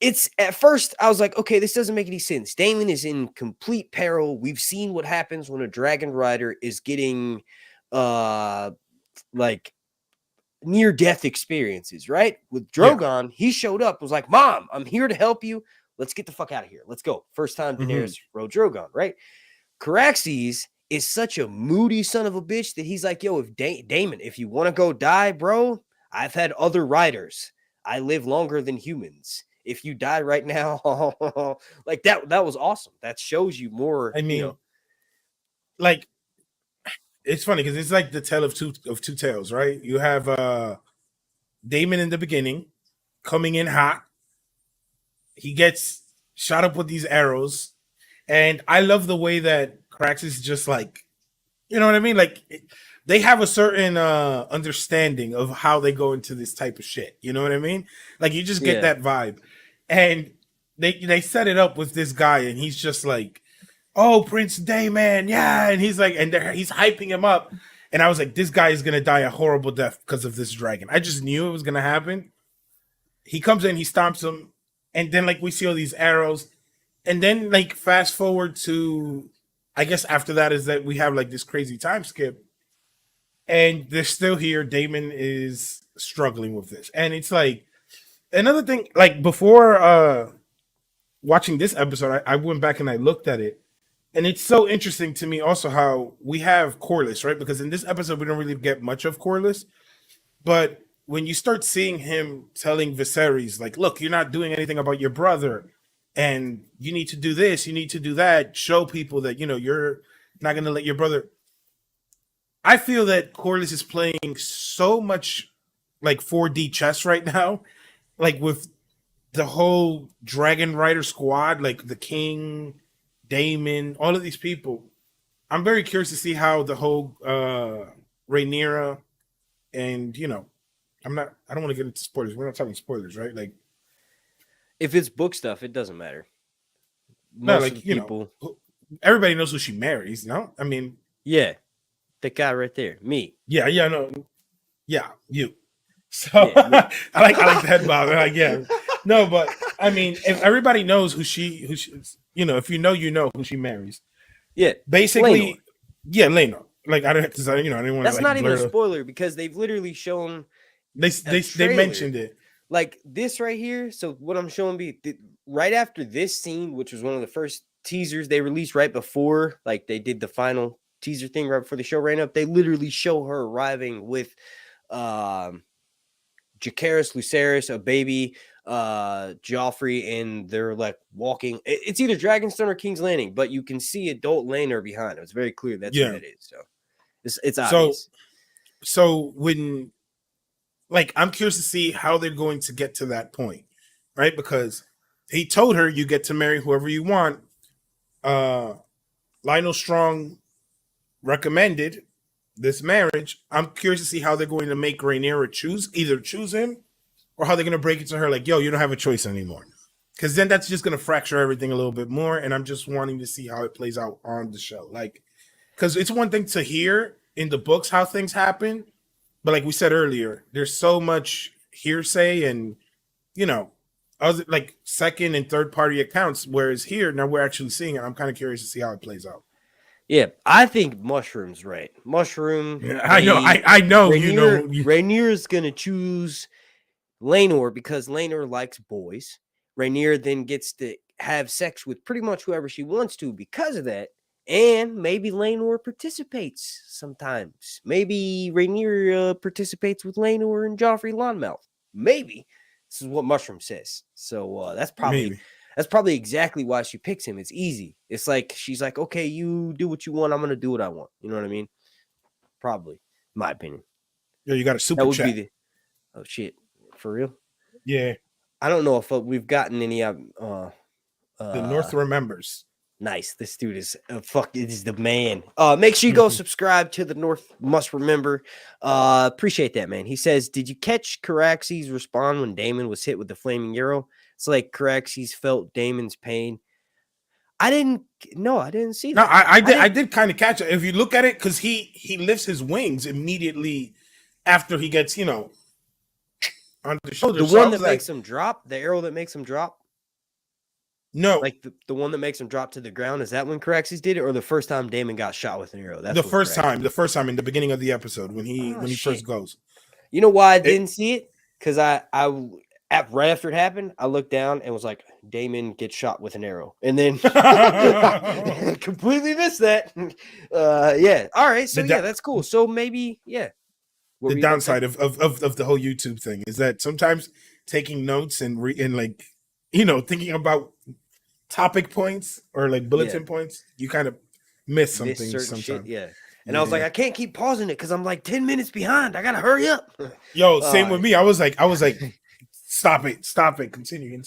it's at first I was like, okay, this doesn't make any sense. Damon is in complete peril. We've seen what happens when a dragon rider is getting like near death experiences, right? With Yeah. Drogon, he showed up, was like, Mom, I'm here to help you. Let's get the fuck out of here. Let's go. First time Hmm. Daenerys rode Drogon, right? Caraxes is such a moody son of a bitch that he's like, yo, if Damon, if you want to go die, bro, I've had other riders. I live longer than humans. If you die right now, like that was awesome. That shows you more, I mean, like it's funny because it's like the tale of two tales, right? You have Damon in the beginning coming in hot. He gets shot up with these arrows, and I love the way that Crax is just like, you know what I mean? Like they have a certain understanding of how they go into this type of shit. You know what I mean? Like you just get yeah. that vibe, and they set it up with this guy, and he's just like, "Oh, Prince Damon, yeah," and he's like, and he's hyping him up, and I was like, "This guy is gonna die a horrible death because of this dragon." I just knew it was gonna happen. He comes in, he stomps him, and then like we see all these arrows, and then like fast forward to, I guess after that is that we have like this crazy time skip, and they're still here. Damon is struggling with this, and it's like another thing. Like before watching this episode, I went back and I looked at it, and it's so interesting to me also how we have Corliss, right? Because in this episode we don't really get much of Corliss, but when you start seeing him telling Viserys, like, look, you're not doing anything about your brother, and you need to do this, you need to do that, show people that, you're not going to let your brother. I feel that Corliss is playing so much like 4D chess right now, like with the whole Dragon Rider squad, like the King, Damon, all of these people. I'm very curious to see how the whole Rhaenyra and I don't want to get into spoilers. We're not talking spoilers, right? Like, If it's book stuff, it doesn't matter. no, Most of the like, people, everybody knows who she marries, no? I mean, yeah, the guy right there, me. yeah, no, yeah, you. So Yeah, me. I like the head bob. Like, yeah. No, but I mean, if everybody knows who she if you know who she marries. Yeah, Lenor. Basically, yeah, Lena. Like I don't because I didn't want to That's like not even blur a spoiler because they've literally shown a they trailer. mentioned it. Like this right here. So what I'm showing right after this scene, which was one of the first teasers they released right before, like they did the final teaser thing right before the show ran up. They literally show her arriving with Jon Jacaerys, Lucerys, a baby, Joffrey, and they're like walking. It's either Dragonstone or King's Landing, but you can see adult Laenor behind them. It's very clear that's who that is. So it's obvious. So when, like, I'm curious to see how they're going to get to that point, right? Because he told her you get to marry whoever you want. Lionel Strong recommended this marriage. I'm curious to see how they're going to make Rhaenyra either choose him, or how they're going to break it to her like, yo, you don't have a choice anymore. Because then that's just going to fracture everything a little bit more. And I'm just wanting to see how it plays out on the show. Like, because it's one thing to hear in the books how things happen, but like we said earlier, there's so much hearsay and, you know, other like second and third party accounts. Whereas here, now we're actually seeing it. I'm kind of curious to see how it plays out. Yeah, I think Mushroom's right. Mushroom. Yeah, I know. Rhaenyra's gonna choose Laenor because Laenor likes boys. Rhaenyra then gets to have sex with pretty much whoever she wants to because of that. And maybe Laenor participates sometimes. Maybe Rhaenyra participates with Laenor and Joffrey Lonmouth. Maybe. This is what Mushroom says. So that's probably exactly why she picks him. It's easy. It's like she's like, okay, you do what you want. I'm gonna do what I want. You know what I mean? Probably, in my opinion. Yeah, you got a super chat. Oh shit, for real? Yeah. I don't know if we've gotten any. The North remembers. Nice. This dude is is the man. Make sure you go subscribe to the North Must Remember. Appreciate that, man. He says, did you catch Caraxes respond when Daemon was hit with the flaming arrow? It's like Caraxes felt Daemon's pain. I didn't see that. No, I did kind of catch it. If you look at it, because he lifts his wings immediately after he gets, on the shoulder. The one that makes him drop, the arrow that makes him drop. No, like the one that makes him drop to the ground. Is that when Caraxes did it, or the first time Daemon got shot with an arrow? That's the first time in the beginning of the episode when he first goes. You know why I didn't see it? Because I right after it happened, I looked down and was like, Daemon gets shot with an arrow, and then completely missed that. Yeah. All right. So that's cool. So maybe The downside of the whole YouTube thing is that sometimes taking notes and like thinking about topic points or like bulletin points, you kind of miss something sometimes. Shit, and I was like, I can't keep pausing it because I'm like 10 minutes behind. I gotta hurry up. Yo, same with me. I was like, stop it, continue.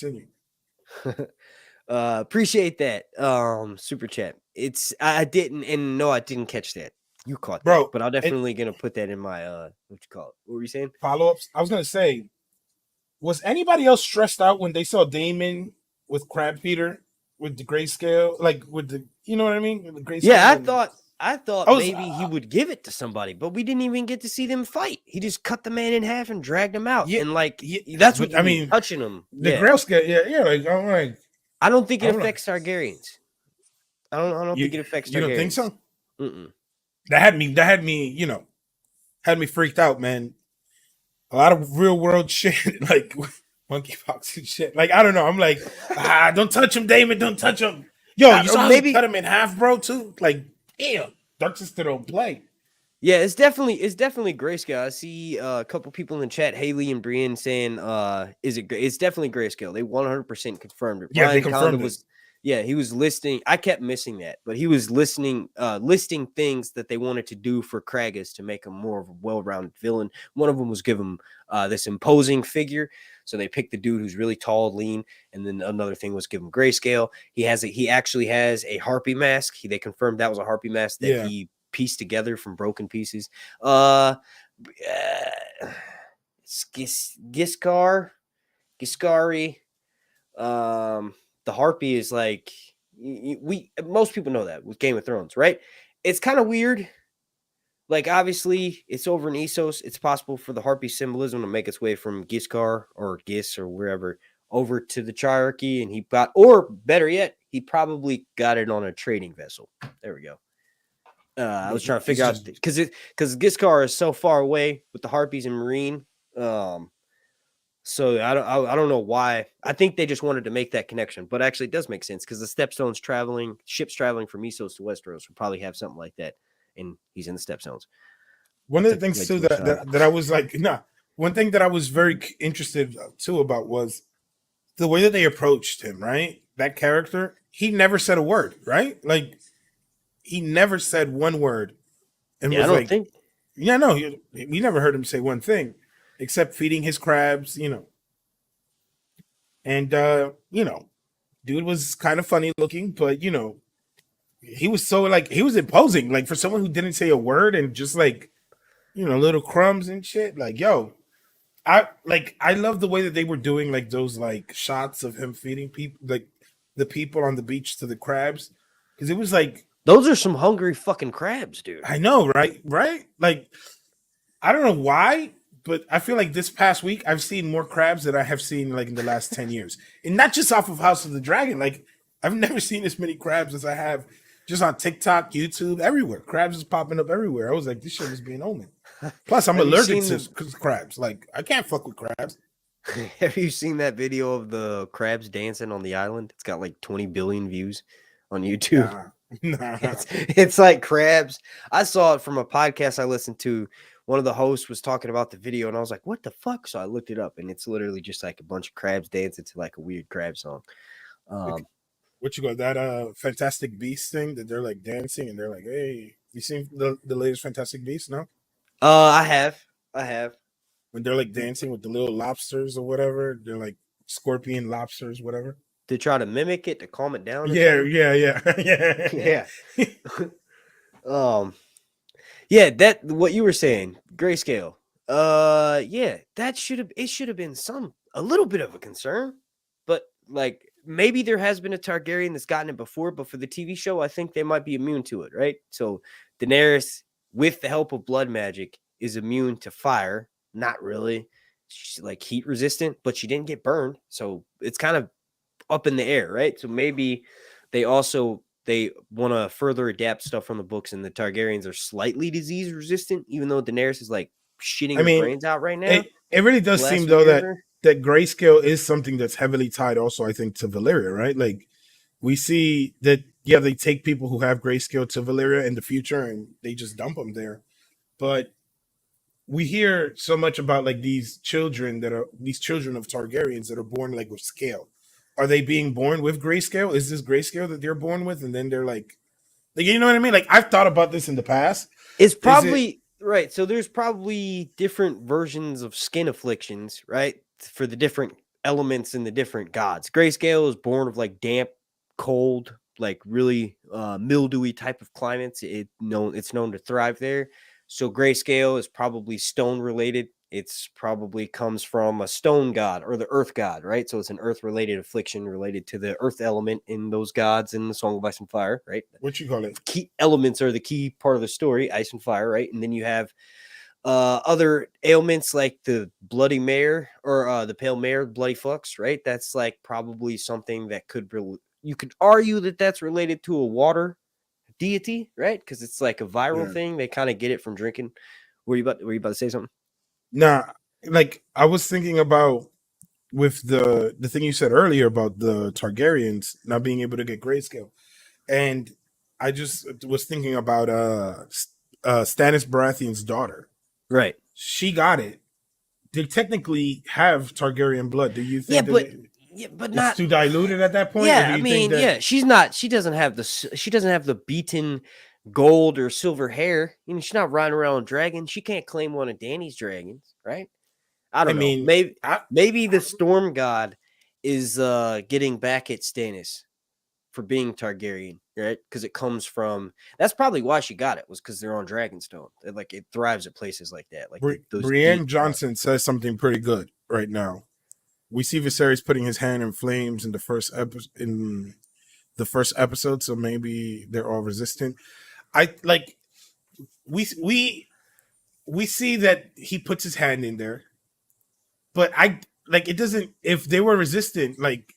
Appreciate that. Super chat. I didn't catch that. You caught that, bro, but I'm definitely gonna put that in my what you call it. What were you saying? Follow-ups. I was gonna say, was anybody else stressed out when they saw Daemon with Crab Feeder with the grayscale, like with the, you know what I mean? The grayscale. Yeah, I thought maybe he would give it to somebody, but we didn't even get to see them fight. He just cut the man in half and dragged him out, and that's what touching him. The grayscale, like I'm like, I don't think it affects Targaryens. I don't think it affects Targaryens. You don't think so? Mm-mm. That had me freaked out, man. A lot of real world shit, like monkeypox and shit. Like, I don't know. I'm like, don't touch him, Daemon. Don't touch him. Yo, you saw maybe cut him in half, bro, too? Like, damn. Ducks still don't play. Yeah, it's definitely grayscale. I see a couple people in the chat, Haley and Breanne, saying, it's definitely grayscale. They 100% confirmed it. Yeah, they confirmed it. He was listing. I kept missing that, but he was listing things that they wanted to do for Kragas to make him more of a well-rounded villain. One of them was give him this imposing figure. So they picked the dude who's really tall, lean, and then another thing was give him grayscale. He actually has a harpy mask. They confirmed that was a harpy mask that he pieced together from broken pieces. Giscari. The harpy is like most people know that with Game of Thrones, right? It's kind of weird. Like, obviously, it's over in Essos. It's possible for the harpy symbolism to make its way from Giscard or Gis or wherever over to the Chirarchy, and or better yet, he probably got it on a trading vessel. There we go. I was trying to figure out because Giscard is so far away with the harpies and Marine. So I don't know why. I think they just wanted to make that connection, but actually it does make sense because the ships traveling from Essos to Westeros would probably have something like that, and he's in the Stepstones. One of the things too that I was like, one thing that I was very interested too about was the way that they approached him. Right, that character, he never said a word. Right, like he never said one word, and Yeah, I was don't like, think yeah, no, we never heard him say one thing except feeding his crabs. And dude was kind of funny looking, but he was so like he was imposing, like for someone who didn't say a word and just like little crumbs and shit. Like, yo, I love the way that they were doing like those like shots of him feeding people, like the people on the beach to the crabs, because it was like those are some hungry fucking crabs, dude. I know, right, like I don't know why, but I feel like this past week I've seen more crabs than I have seen like in the last 10 years, and not just off of House of the Dragon. Like I've never seen as many crabs as I have just on TikTok, YouTube, everywhere. Crabs is popping up everywhere. I was like, this shit is being omen. Plus, I'm Have you allergic seen to crabs. Like I can't fuck with crabs. Have you seen that video of the crabs dancing on the island? It's got like 20 billion views on YouTube. Nah, nah. It's like crabs. I saw it from a podcast I listened to. One of the hosts was talking about the video, and I was like, "What the fuck?" So I looked it up, and it's literally just like a bunch of crabs dancing to like a weird crab song. What you got, that Fantastic Beast thing that they're like dancing and they're like, hey, you seen the latest Fantastic Beast? No, I have. when they're like dancing with the little lobsters or whatever, they're like scorpion lobsters, whatever. To try to mimic it to calm it down. Yeah, yeah. Yeah. Yeah, that what you were saying, grayscale. Yeah, it should have been a little bit of a concern, but like maybe there has been a Targaryen that's gotten it before, but for the TV show, I think they might be immune to it, right? So Daenerys, with the help of blood magic, is immune to fire. Not really. She's like heat resistant, but she didn't get burned, so it's kind of up in the air, right? So maybe they want to further adapt stuff from the books, and the Targaryens are slightly disease resistant, even though Daenerys is like shitting her brains out right now. It really does seem though that grayscale is something that's heavily tied also, I think, to Valyria, right? Like we see that, yeah, they take people who have grayscale to Valyria in the future and they just dump them there. But we hear so much about like these children of Targaryens that are born like with scale. Are they being born with grayscale? Is this grayscale that they're born with, and then they're like you know what I mean? Like I've thought about this in the past. It's probably right. So there's probably different versions of skin afflictions, right? For the different elements and the different gods. Grayscale is born of like damp, cold, like really mildewy type of climates. It's known to thrive there. So grayscale is probably stone related. It's probably comes from a stone god or the earth god, right? So it's an earth related affliction related to the earth element in those gods in the Song of Ice and Fire, right? What you call it? Key elements are the key part of the story, ice and fire, right? And then you have other ailments like the bloody mare or the pale mare, bloody fucks, right? That's like probably something that you could argue that that's related to a water deity, right? Because it's like a viral thing. They kind of get it from drinking. Were you about to say something? Nah, like I was thinking about with the thing you said earlier about the Targaryens not being able to get grayscale, and I just was thinking about Stannis Baratheon's daughter. Right. She got it. They technically have Targaryen blood. Do you think? But not too diluted at that point. Yeah, I mean, she's not. She doesn't have the beaten gold or silver hair. You know, she's not riding around on dragons. She can't claim one of Dany's dragons, right? I don't know. Maybe the Storm God is getting back at Stannis for being Targaryen, right? Because it comes from. That's probably why she got it, was because they're on Dragonstone. Like it thrives at places like that. Like Breanne Johnson says something pretty good right now. We see Viserys putting his hand in flames in the first episode, so maybe they're all resistant. We see that he puts his hand in there, but it doesn't. If they were resistant, like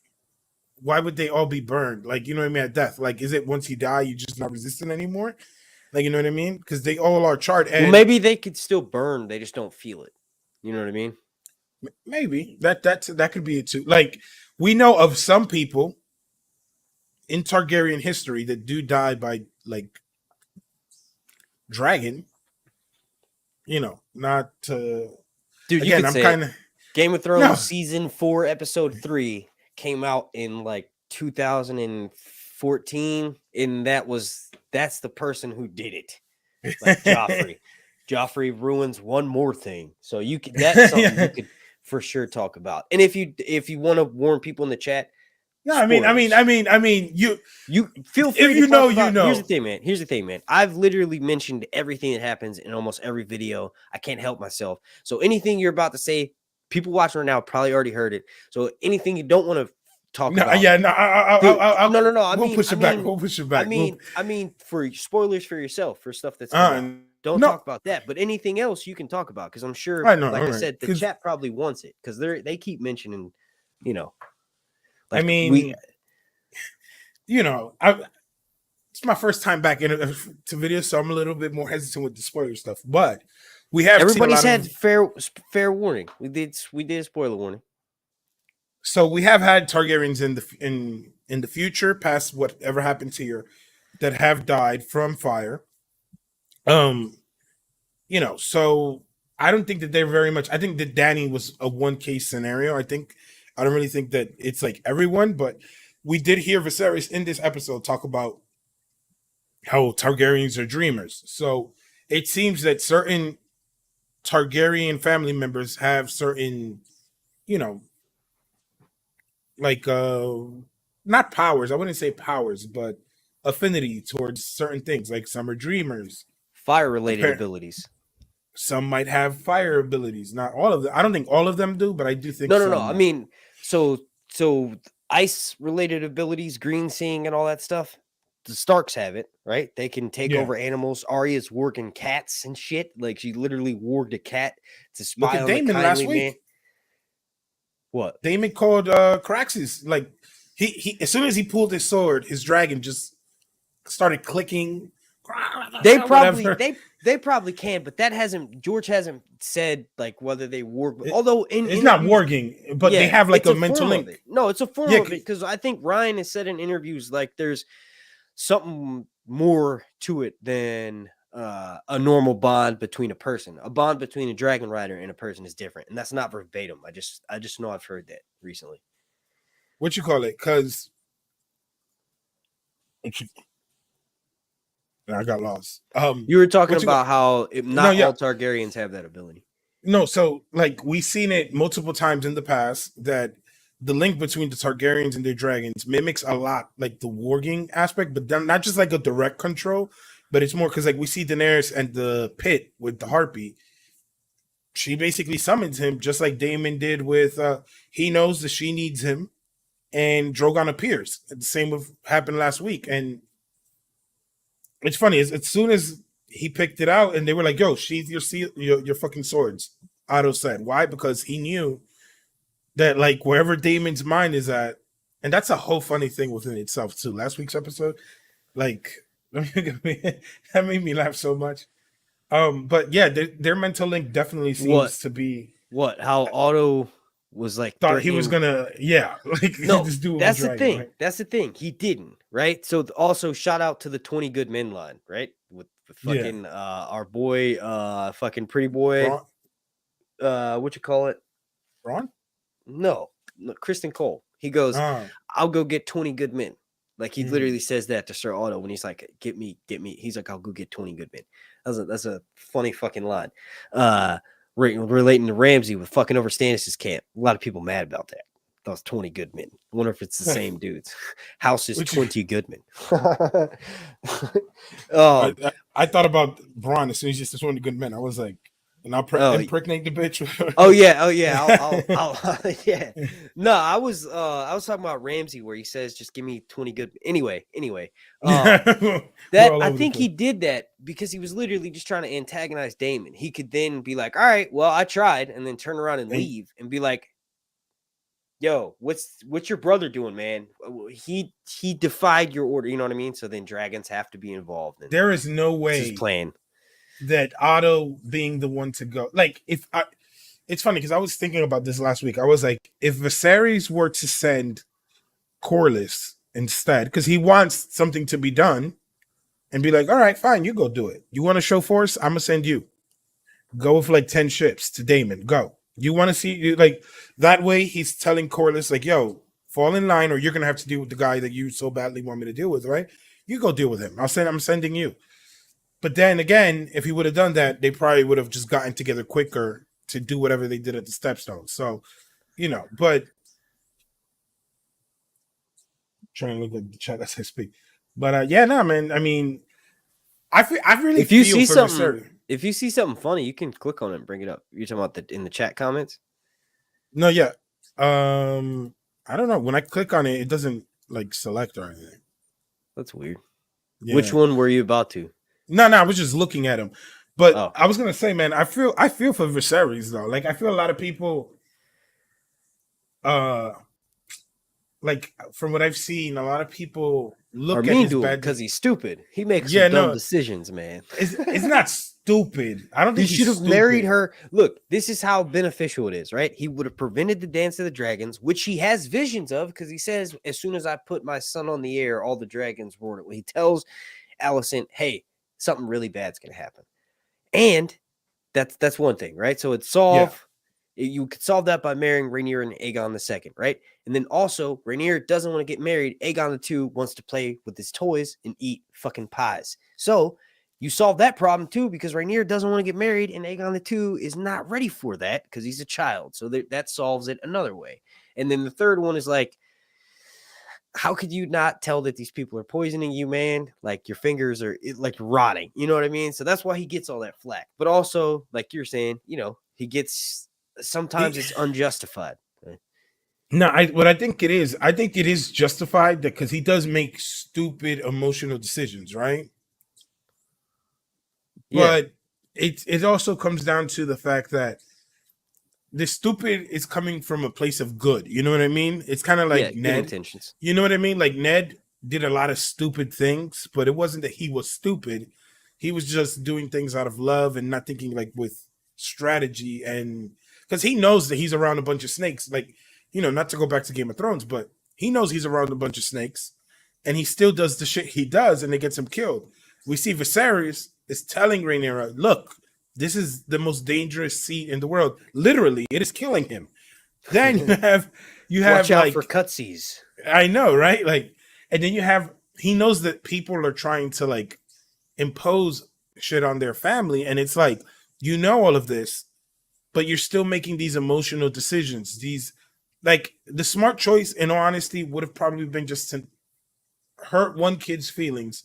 why would they all be burned? Like, you know what I mean, at death. Like, is it once you die, you're just not resistant anymore? Like, you know what I mean? Because they all are charred. And maybe they could still burn. They just don't feel it. You know what I mean? Maybe that could be it too. Like, we know of some people in Targaryen history that do die by like dragon. You know, not. Do Dude, you again, could I'm say kind of Game of Thrones no. season 4, episode 3 came out in like 2014, and that's the person who did it. Like Joffrey. Joffrey ruins one more thing. So that's something you could for sure talk about. And if you want to warn people in the chat, No, spoilers. I mean, you feel free if to you know, talk about, you know. Here's the thing, man. I've literally mentioned everything that happens in almost every video. I can't help myself. So anything you're about to say, people watching right now probably already heard it. So anything you don't want to talk about. Yeah, no, No. We'll push it back. We'll push it back. I mean, for spoilers for yourself, for stuff that's don't no. talk about that. But anything else you can talk about, because I'm sure, I know, like I right. said, the chat probably wants it because they keep mentioning, you know. Like I mean, it's my first time back into videos, so I'm a little bit more hesitant with the spoiler stuff. But we have everybody's had fair warning. We did a spoiler warning. So we have had Targaryens in the future, past whatever happened to you, that have died from fire. So I don't think that they're very much. I think that Dany was a one case scenario. I don't really think that it's like everyone, but we did hear Viserys in this episode talk about how Targaryens are dreamers. So it seems that certain Targaryen family members have certain, like not powers. I wouldn't say powers, but affinity towards certain things. Like some are dreamers, fire related abilities. Some might have fire abilities. Not all of them. I don't think all of them do, but I do think no. I mean, so ice related abilities, green seeing, and all that stuff. The Starks have it, right? They can take over animals. Arya's warging cats and shit. Like she literally warged a cat to spy Look at on Daemon the last kindly week. man. What? Daemon called Craxus. Like he as soon as he pulled his sword, his dragon just started clicking. They probably can, but George hasn't said like whether they warg. Although it's not warging, but they have like a mental link. No, it's a form of it because I think Ryan has said in interviews like there's something more to it than a normal bond between a person. A bond between a dragon rider and a person is different, and that's not verbatim. I just know I've heard that recently. What you call it? Because I got lost. You were talking about how not all Targaryens have that ability. No, so like we've seen it multiple times in the past that the link between the Targaryens and their dragons mimics a lot like the warging aspect, but then not just like a direct control, but it's more because like we see Daenerys and the pit with the harpy. She basically summons him just like Daemon did with he knows that she needs him, and Drogon appears. The same happened last week, and it's funny. As soon as he picked it out, and they were like, "Yo, sheath your fucking swords." Otto said, "Why?" Because he knew that like wherever Daemon's mind is at, and that's a whole funny thing within itself too. Last week's episode, like that made me laugh so much. But yeah, their mental link definitely seems to be how Otto was like thought he was gonna like no, just do that's the thing. Right? That's the thing. He didn't, right? So also shout out to the 20 good men line, right? With fucking our boy, fucking pretty boy, what you call it? Ron? No, Kristen Cole. He goes, I'll go get 20 good men. Like he literally says that to Sir Otto when he's like, get me. He's like, I'll go get 20 good men. That's a funny fucking line. Relating to Ramsay with fucking over Stannis' camp. A lot of people mad about that. Those 20 good men. I wonder if it's the same dudes. House is 20 good men. I thought about Braun as soon as you said 20 good men. I was like, and I'll impregnate the bitch. Oh yeah. I'll yeah. No, I was talking about Ramsay where he says, "Just give me 20 good." Anyway, I think he did that because he was literally just trying to antagonize Daemon. He could then be like, "All right, well, I tried," and then turn around and leave and be like, "Yo, what's your brother doing, man? He defied your order." You know what I mean? So then dragons have to be involved. There is no way his plan that Otto being the one to go. Like, it's funny because I was thinking about this last week. I was like, if Viserys were to send Corlys instead, because he wants something to be done, and be like, all right, fine, you go do it. You want to show force? I'm gonna send you. Go with like 10 ships to Daemon. Go. You want to see like that way? He's telling Corliss like, "Yo, fall in line, or you're gonna have to deal with the guy that you so badly want me to deal with, right? You go deal with him. I'm sending you." But then again, if he would have done that, they probably would have just gotten together quicker to do whatever they did at the Stepstones. So, but trying to look at the chat as I speak. But yeah, no, man. I mean, I really If you feel see for something, Viserys. if you see something funny, you can click on it and bring it up. You're talking about in the chat comments. No, yeah. I don't know. When I click on it, it doesn't like select or anything. That's weird. Yeah. Which one were you about to? No, I was just looking at him. But Oh. I was gonna say, man, I feel for Viserys though. Like I feel a lot of people like from what I've seen, a lot of people look at his bad because he's stupid. He makes some dumb decisions, man. It's not stupid. I don't think he should have married her. Look, this is how beneficial it is, right? He would have prevented the Dance of the Dragons, which he has visions of, because he says, as soon as I put my son on the air, all the dragons roared. He tells Alicent, hey, something really bad's gonna happen. And that's one thing, right? So it's solved. Yeah. You could solve that by marrying Rhaenyra and Aegon II, right? And then also, Rhaenyra doesn't want to get married. Aegon II wants to play with his toys and eat fucking pies. So you solve that problem too, because Rhaenyra doesn't want to get married, and Aegon II is not ready for that because he's a child. So that solves it another way. And then the third one is like, how could you not tell that these people are poisoning you, man? Like your fingers are like rotting. You know what I mean? So that's why he gets all that flack. But also, like you're saying, he gets sometimes it's unjustified. No, what I think it is justified because he does make stupid emotional decisions, right? Yeah. But it also comes down to the fact that the stupid is coming from a place of good. You know what I mean? It's kind of like Ned. Intentions. You know what I mean? Like Ned did a lot of stupid things, but it wasn't that he was stupid. He was just doing things out of love and not thinking like with strategy, and because he knows that he's around a bunch of snakes. Like, not to go back to Game of Thrones, but he knows he's around a bunch of snakes, and he still does the shit he does, and it gets him killed. We see Viserys is telling Rhaenyra, look, this is the most dangerous seat in the world. Literally, it is killing him. Then you have watch out for cutsies. I know, right? Like, and then he knows that people are trying to like impose shit on their family, and it's like, all of this, but you're still making these emotional decisions. These, like, the smart choice, in all honesty, would have probably been just to hurt one kid's feelings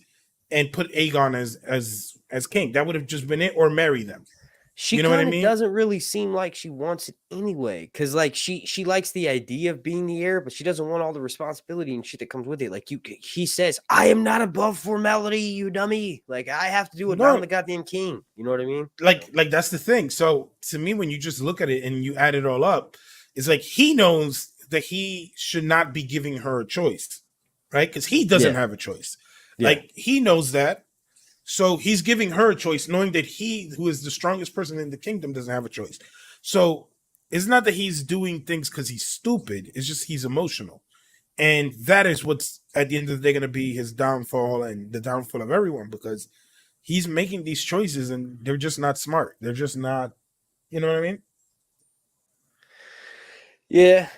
and put Aegon as king. That would have just been it, or marry them. She what I mean? Doesn't really seem like she wants it anyway, because like she likes the idea of being the heir, but she doesn't want all the responsibility and shit that comes with it. Like he says, I am not above formality, you dummy. Like I have to do it. I'm the goddamn king. You know what I mean? Like that's the thing. So to me, when you just look at it and you add it all up, it's like he knows that he should not be giving her a choice, right? Because he doesn't have a choice. Yeah. Like he knows that. So he's giving her a choice, knowing that he, who is the strongest person in the kingdom, doesn't have a choice. So it's not that he's doing things because he's stupid. It's just he's emotional. And that is what's, at the end of the day, going to be his downfall and the downfall of everyone, because he's making these choices and they're just not smart. They're just not, you know what I mean? Yeah.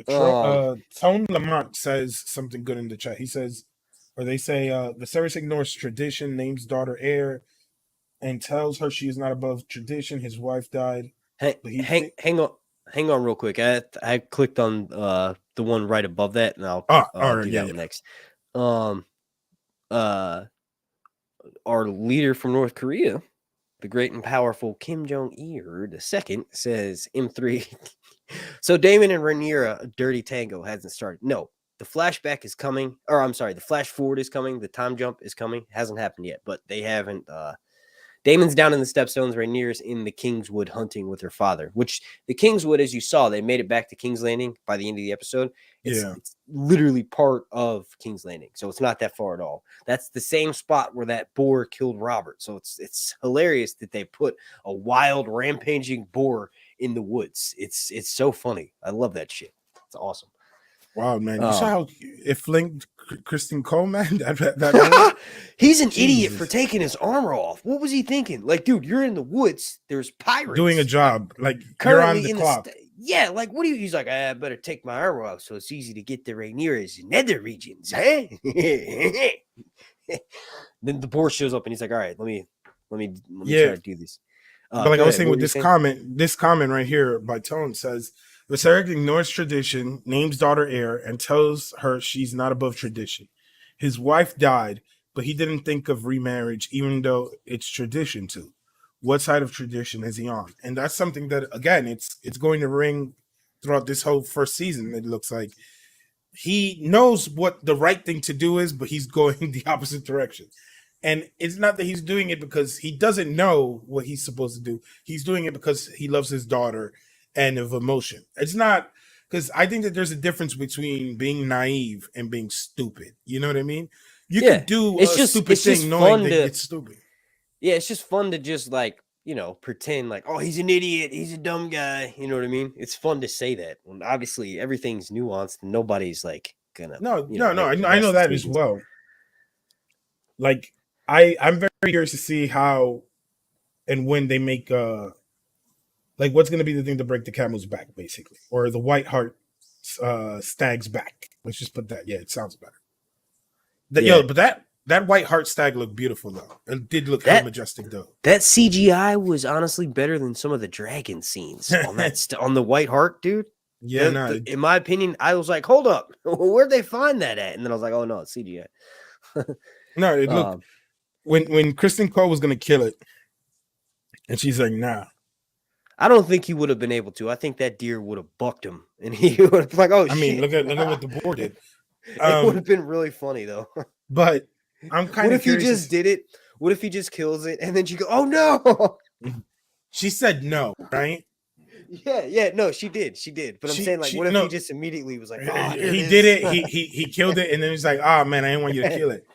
Tone Lamont says something good in the chat. He says, or they say, Viserys ignores tradition, names daughter heir, and tells her she is not above tradition. His wife died. Hang on real quick. I clicked on the one right above that, and I'll do that one next. Our leader from North Korea, the great and powerful Kim Jong-il II, says M3. So Daemon and Rhaenyra, a dirty tango hasn't started. No. The flashback is coming, or I'm sorry, the flash forward is coming. The time jump is coming. Hasn't happened yet, but they haven't. Damon's down in the Stepstones. Rhaenyra's in the Kingswood hunting with her father, which the Kingswood, as you saw, they made it back to King's Landing by the end of the episode. It's literally part of King's Landing, so it's not that far at all. That's the same spot where that boar killed Robert. So it's hilarious that they put a wild, rampaging boar in the woods. It's so funny. I love that shit. It's awesome. Wow, man. You saw how it flinked Kristen Cole, man? He's an idiot for Jesus. taking his armor off. What was he thinking? Like, dude, you're in the woods. There's pirates Doing a job. Like, you're on currently the in clock. yeah, like, what do you? He's like, I better take my armor off so it's easy to get the Rhaenyra's nether regions, huh? Then the boar shows up and he's like, all right, let me try to do this. But like I was saying with this comment right here by Tone says, Viserys ignores tradition, names daughter heir, and tells her she's not above tradition. His wife died, but he didn't think of remarriage, even though it's tradition to. What side of tradition is he on? And that's something that, again, it's going to ring throughout this whole first season. It looks like he knows what the right thing to do is, but he's going the opposite direction. And it's not that he's doing it because he doesn't know what he's supposed to do. He's doing it because he loves his daughter and of emotion. It's not because I think that there's a difference between being naive and being stupid. You know what I mean? You can do a stupid thing knowing that it's stupid. Yeah, it's just fun to just like, you know, pretend like, oh, he's an idiot, he's a dumb guy. You know what I mean? It's fun to say that when obviously everything's nuanced and nobody's like gonna. No. I know that as well. Like I'm very curious to see how and when they make like what's going to be the thing to break the camel's back, basically, or the white hart stag's back. Let's just put that. Yeah, it sounds better. But that white hart stag looked beautiful though. It did look majestic though. That CGI was honestly better than some of the dragon scenes on that on the white hart, dude. Yeah, in my opinion, I was like, hold up, where'd they find that at? And then I was like, oh no, it's CGI. No, it looked when Kristen Cole was gonna kill it, and she's like, nah. I don't think he would have been able to. I think that deer would have bucked him, and he would have like, oh, I mean, look at what the boar did. It would have been really funny though. But I'm kind of. What if he just did it? What if he just kills it, and then she go, oh no? She said no, right? Yeah, no, she did. But I'm saying, like, what if he just immediately was like, oh, he did it, he killed it, and then he's like, oh man, I didn't want you to kill it.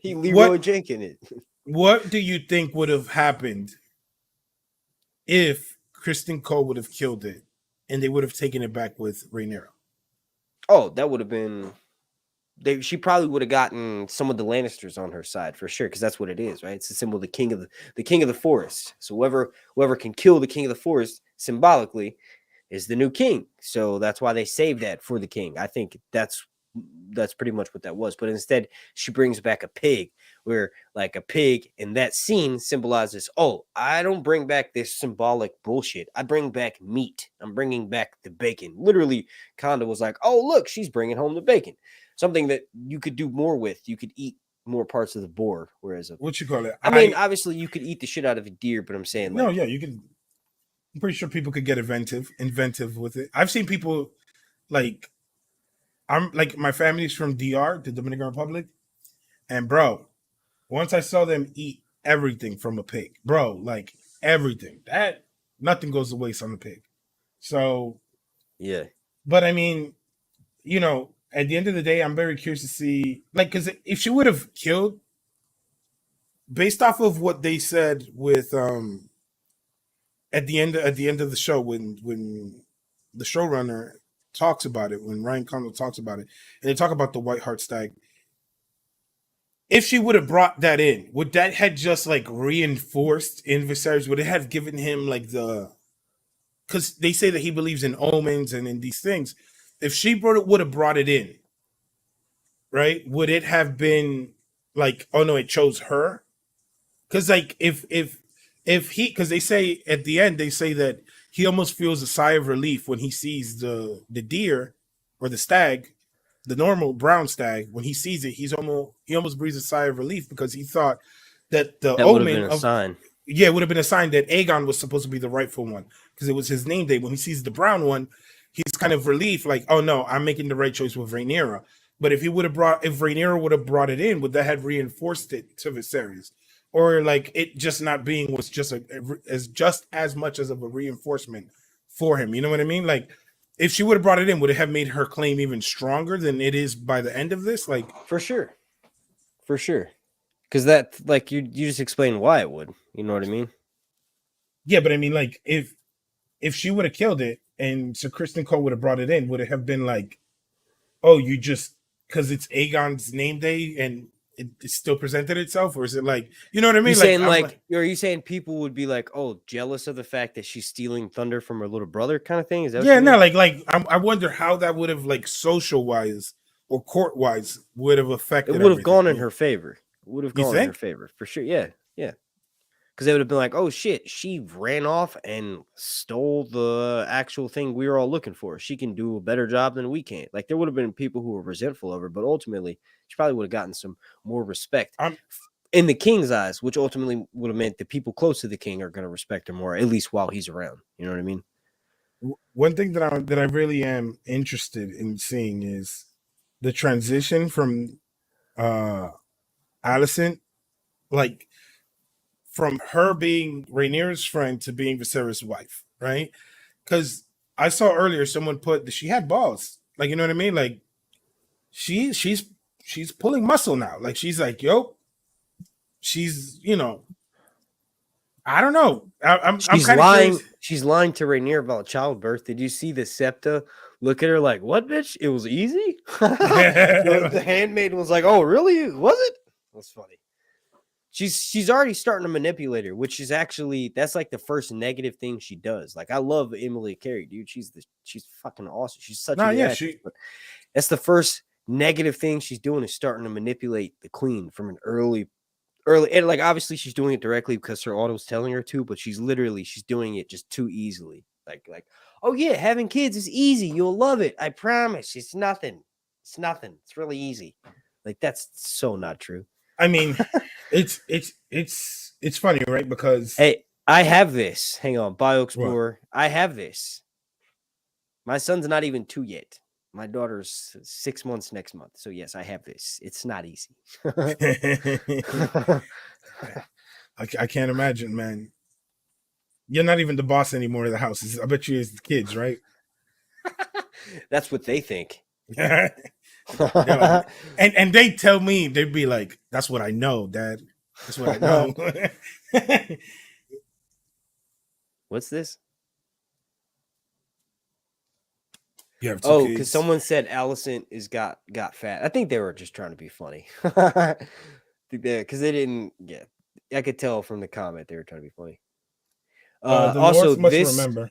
He Leroy Jenkins it. What do you think would have happened if Kristen Cole would have killed it and they would have taken it back with Rhaenyra? Oh, that would have been. She probably would have gotten some of the Lannisters on her side for sure, because that's what it is, right? It's a symbol of the king of the forest. So whoever can kill the king of the forest symbolically is the new king. So that's why they saved that for the king. I think that's pretty much what that was. But instead, she brings back a pig, where like a pig in that scene symbolizes, oh, I don't bring back this symbolic bullshit. I bring back meat. I'm bringing back the bacon. Literally, Conda was like, oh, look, she's bringing home the bacon. Something that you could do more with. You could eat more parts of the boar, whereas what you call it? I mean, obviously you could eat the shit out of a deer, but I'm saying no, yeah, you can. I'm pretty sure people could get inventive with it. I've seen people like my family's from DR, the Dominican Republic, and bro, once I saw them eat everything from a pig, bro, like everything, that nothing goes to waste on the pig. So yeah, but I mean, you know. At the end of the day, I'm very curious to see, like, because if she would have killed, based off of what they said with at the end of the show, when the showrunner talks about it, when Ryan Condal talks about it, and they talk about the White Hart Stag, if she would have brought that in, would that had just like reinforced in Viserys? Would it have given him like because they say that he believes in omens and in these things. If she would have brought it in, right? Would it have been like, oh no, it chose her? Because like if he, because they say at the end, they say that he almost feels a sigh of relief when he sees the deer or the stag, the normal brown stag. When he sees it, he almost breathes a sigh of relief because he thought that the omen would have been a sign. Yeah, it would have been a sign that Aegon was supposed to be the rightful one because it was his name day. When he sees the brown one, he's kind of relieved, like, oh no, I'm making the right choice with Rhaenyra. But if Rhaenyra would have brought it in, would that have reinforced it to Viserys? Or like it just not being was just as much as of a reinforcement for him. You know what I mean? Like if she would have brought it in, would it have made her claim even stronger than it is by the end of this? Like for sure. Because that, like, you just explained why it would. You know what I mean? Yeah, but I mean, like, if she would have killed it and Sir Kristen Cole would have brought it in, would it have been like oh, you just because it's Aegon's name day and it still presented itself, or is it like, you know what I You mean? Like, saying I'm like, like, are you saying people would be like, oh, jealous of the fact that she's stealing thunder from her little brother, kind of thing? Is that what yeah, you no, mean? I wonder how that would have like social wise or court wise would have It affected would have everything. gone in her favor. It would have You gone in her think? favor for sure. Yeah, yeah. Because they would have been like, oh shit, she ran off and stole the actual thing we were all looking for. She can do a better job than we can. Like there would have been people who were resentful of her, but ultimately she probably would have gotten some more respect I'm in the king's eyes, which ultimately would have meant the people close to the king are going to respect her more, at least while he's around. You know what I mean? one thing that I really am interested in seeing is the transition from uh Alicent, like from her being Rhaenyra's friend to being Viserys' wife, right? Because I saw earlier someone put that she had balls, like, you know what I mean, like she's pulling muscle now, like she's like, yo, she's, you know, I don't know, I'm She's kind of lying. curious. She's lying to Rhaenyra about childbirth. Did you see the septa look at her like, what, bitch? It was easy? The handmaiden was like, oh, really? Was it? That's funny. She's already starting to manipulate her, which is actually that's like the first negative thing she does. Like I love Emily Carey, dude. She's fucking awesome. She's such a Nah, good yeah, actress. But that's the first negative thing she's doing is starting to manipulate the queen from an early and like obviously she's doing it directly because her auto's telling her to, but she's doing it just too easily. Like, oh yeah, having kids is easy. You'll love it. I promise. It's nothing. It's nothing. It's really easy. Like that's so not true. I mean, it's funny, right? Because Hey, I have this. Hang on, what? BioExplorer. I have this. My son's not even 2 yet. My daughter's 6 months next month. So yes, I have this. It's not easy. I can't imagine, man. You're not even the boss anymore of the house. I bet you it's the kids, right? That's what they think. They're like, and they tell me, they'd be like, "That's what I know, Dad. That's what I know." What's this? You have two Oh, because kids. someone said Allison is got fat. I think they were just trying to be funny. Because they didn't. Yeah, I could tell from the comment they were trying to be funny. The Also North must this, remember.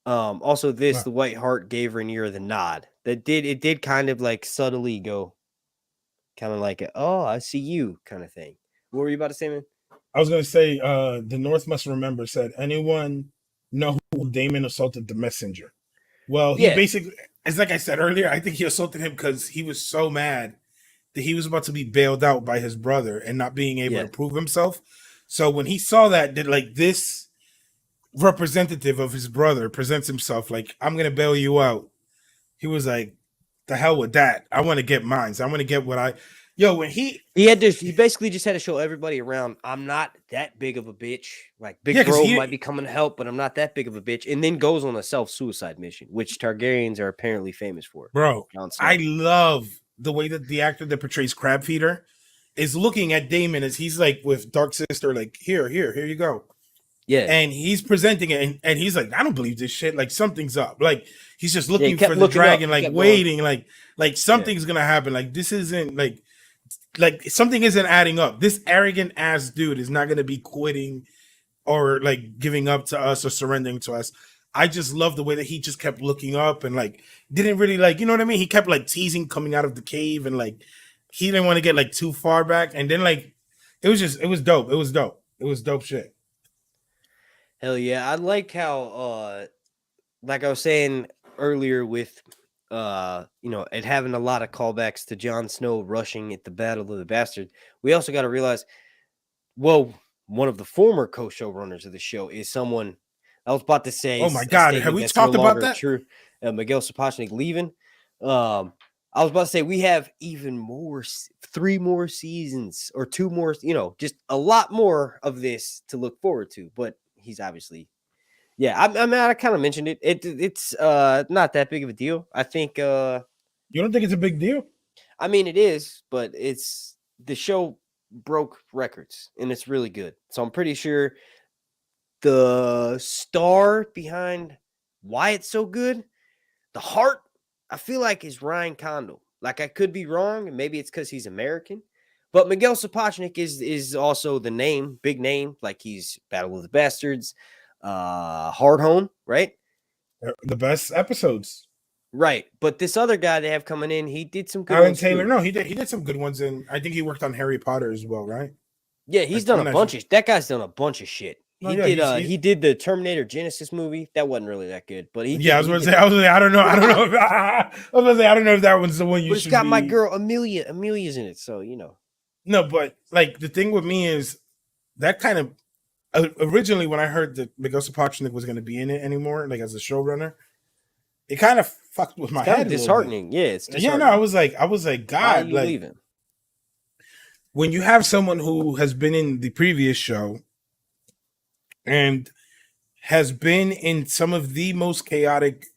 the White Hart gave Rhaenyra the nod. It did kind of like subtly go, kind of like, oh, I see you kind of thing. What were you about to say, man? I was gonna say, the North must remember said, anyone know who Damon assaulted the messenger? Well, he Yeah, basically, it's like I said earlier, I think he assaulted him because he was so mad that he was about to be bailed out by his brother and not being able yeah. to prove himself. So when he saw that like this representative of his brother presents himself like, I'm gonna bail you out, he was like, the hell with that. I want to get mine. I want to get what I, yo, when He basically just had to show everybody around, I'm not that big of a bitch. Like yeah, Big because Bro might be coming to help, but I'm not that big of a bitch. And then goes on a self-suicide mission, which Targaryens are apparently famous for. bro, Jon Snow. I love the way that the actor that portrays Crab Feeder is looking at Damon as he's like with Dark Sister, like, here you go. Yeah. And he's presenting it, and he's like, I don't believe this shit. Like, something's up. Like, he's just Yeah, he looking kept for the looking up. dragon, He like kept going. waiting, like something's gonna happen. Like, this isn't like something isn't adding up. This arrogant ass dude is not gonna be quitting or like giving up to us or surrendering to us. I just love the way that he just kept looking up and like didn't really like, you know what I mean? He kept like teasing coming out of the cave and like he didn't want to get like too far back. And then like it was dope. It was dope. It was dope shit. Hell yeah. I like how like I was saying earlier with it having a lot of callbacks to Jon Snow rushing at the Battle of the Bastard. We also got to realize, well, one of the former co-showrunners of the show is someone I was about to say Oh my a god, have statement we that's no talked about longer that? true. Miguel Sapochnik leaving. I was about to say we have even more, 3 more seasons or 2 more, just a lot more of this to look forward to. But he's obviously, yeah. I mean, I kind of mentioned it. It's not that big of a deal. I think. You don't think it's a big deal? I mean, it is, but it's the show broke records and it's really good. So I'm pretty sure the star behind why it's so good, the heart I feel like is Ryan Condal. Like I could be wrong, maybe it's because he's American, but Miguel Sapochnik is also the name, big name. Like he's Battle of the Bastards, Hard Home, right? The best episodes. Right. But this other guy they have coming in, he did some good Alan ones Taylor, too. no, he did some good ones, and I think he worked on Harry Potter as well, right? Yeah, he's done a bunch of that guy's done a bunch of shit. No, He yeah, did he did the Terminator Genesis movie. That wasn't really that good, but he did, I was gonna say, I don't know, I don't know. I was gonna say, I don't know if that one's the one you but it's should. got my girl Amelia. Amelia's in it, so you know. No, but like the thing with me is that kind of originally when I heard that Miguel Sapochnik was going to be in it anymore, like as a showrunner, it kind of fucked with my head. Kind of disheartening. Yeah, it's disheartening. Yeah, no, I was like, God, why are you like leaving? When you have someone who has been in the previous show and has been in some of the most chaotic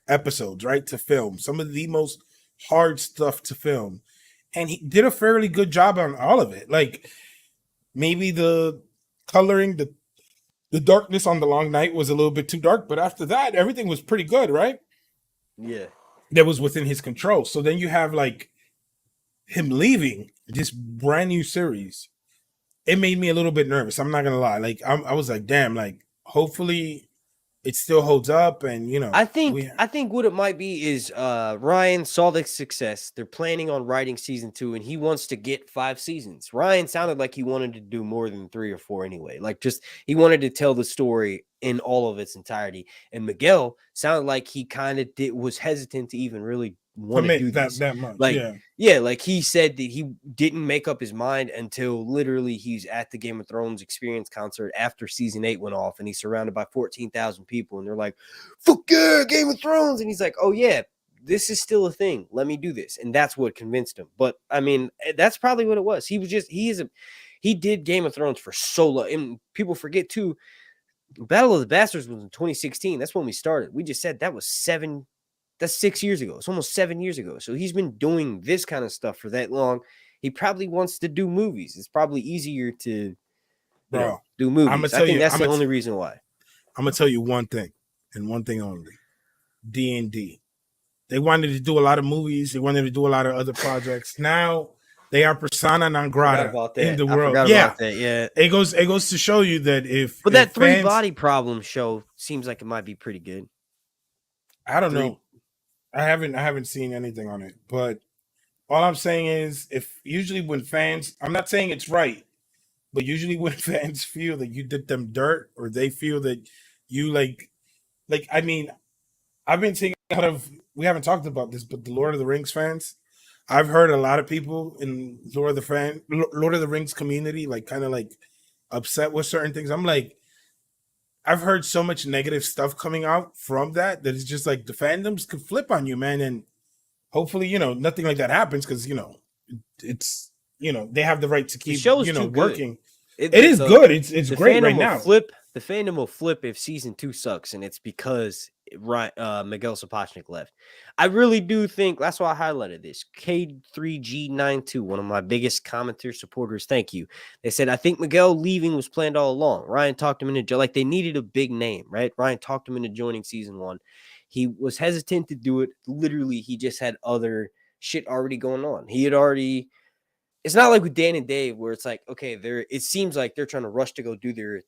episodes, right, to film, some of the most hard stuff to film, and he did a fairly good job on all of it. Like maybe the coloring, the darkness on the long night was a little bit too dark, but after that, everything was pretty good, right? Yeah. That was within his control. So then you have like him leaving this brand new series. It made me a little bit nervous. I'm not gonna lie. Like I was like, damn. Like hopefully it still holds up. And you know, I think what it might be is Ryan saw the success. They're planning on writing season 2, and he wants to get 5 seasons. Ryan sounded like he wanted to do more than 3 or 4 anyway. Like just he wanted to tell the story in all of its entirety. And Miguel sounded like he kind of was hesitant to even really want to do this that much. Like yeah, like he said that he didn't make up his mind until literally he's at the Game of Thrones experience concert after season 8 went off, and he's surrounded by 14,000 people, and they're like, "Fuck yeah, Game of Thrones!" And he's like, "Oh yeah, this is still a thing. Let me do this," and that's what convinced him. But I mean, that's probably what it was. He was just he did Game of Thrones for so long, and people forget too. Battle of the Bastards was in 2016. That's when we started. We just said that was 6 years ago. It's almost 7 years ago. So he's been doing this kind of stuff for that long. He probably wants to do movies. It's probably easier to do movies. I think that's the only reason why. I'm gonna tell you one thing, and one thing only. D&D. They wanted to do a lot of movies. They wanted to do a lot of other projects. Now they are persona non grata in the world. Yeah. It goes to show you that but that Three Body Problem show seems like it might be pretty good. I don't know. I haven't seen anything on it, but all I'm saying is if usually when fans, I'm not saying it's right, but usually when fans feel that you did them dirt or they feel that you like I mean, I've been seeing a lot of, we haven't talked about this, but the Lord of the Rings fans, I've heard a lot of people in Lord of the Rings community like kind of like upset with certain things. I'm like, I've heard so much negative stuff coming out from that it's just like the fandoms could flip on you, man. And hopefully, nothing like that happens because, it's, they have the right to keep, working. It is good. It's great right now. The fandom will flip if season 2 sucks, and it's because Miguel Sapochnik left. I really do think that's why I highlighted this. K3G92, one of my biggest commenter supporters, thank you. They said, I think Miguel leaving was planned all along. Ryan talked him into, like, they needed a big name, right? Ryan talked him into joining season 1. He was hesitant to do it. Literally, he just had other shit already going on. He had already. It's not like with Dan and Dave where it's like, okay, it seems like they're trying to rush to go do their,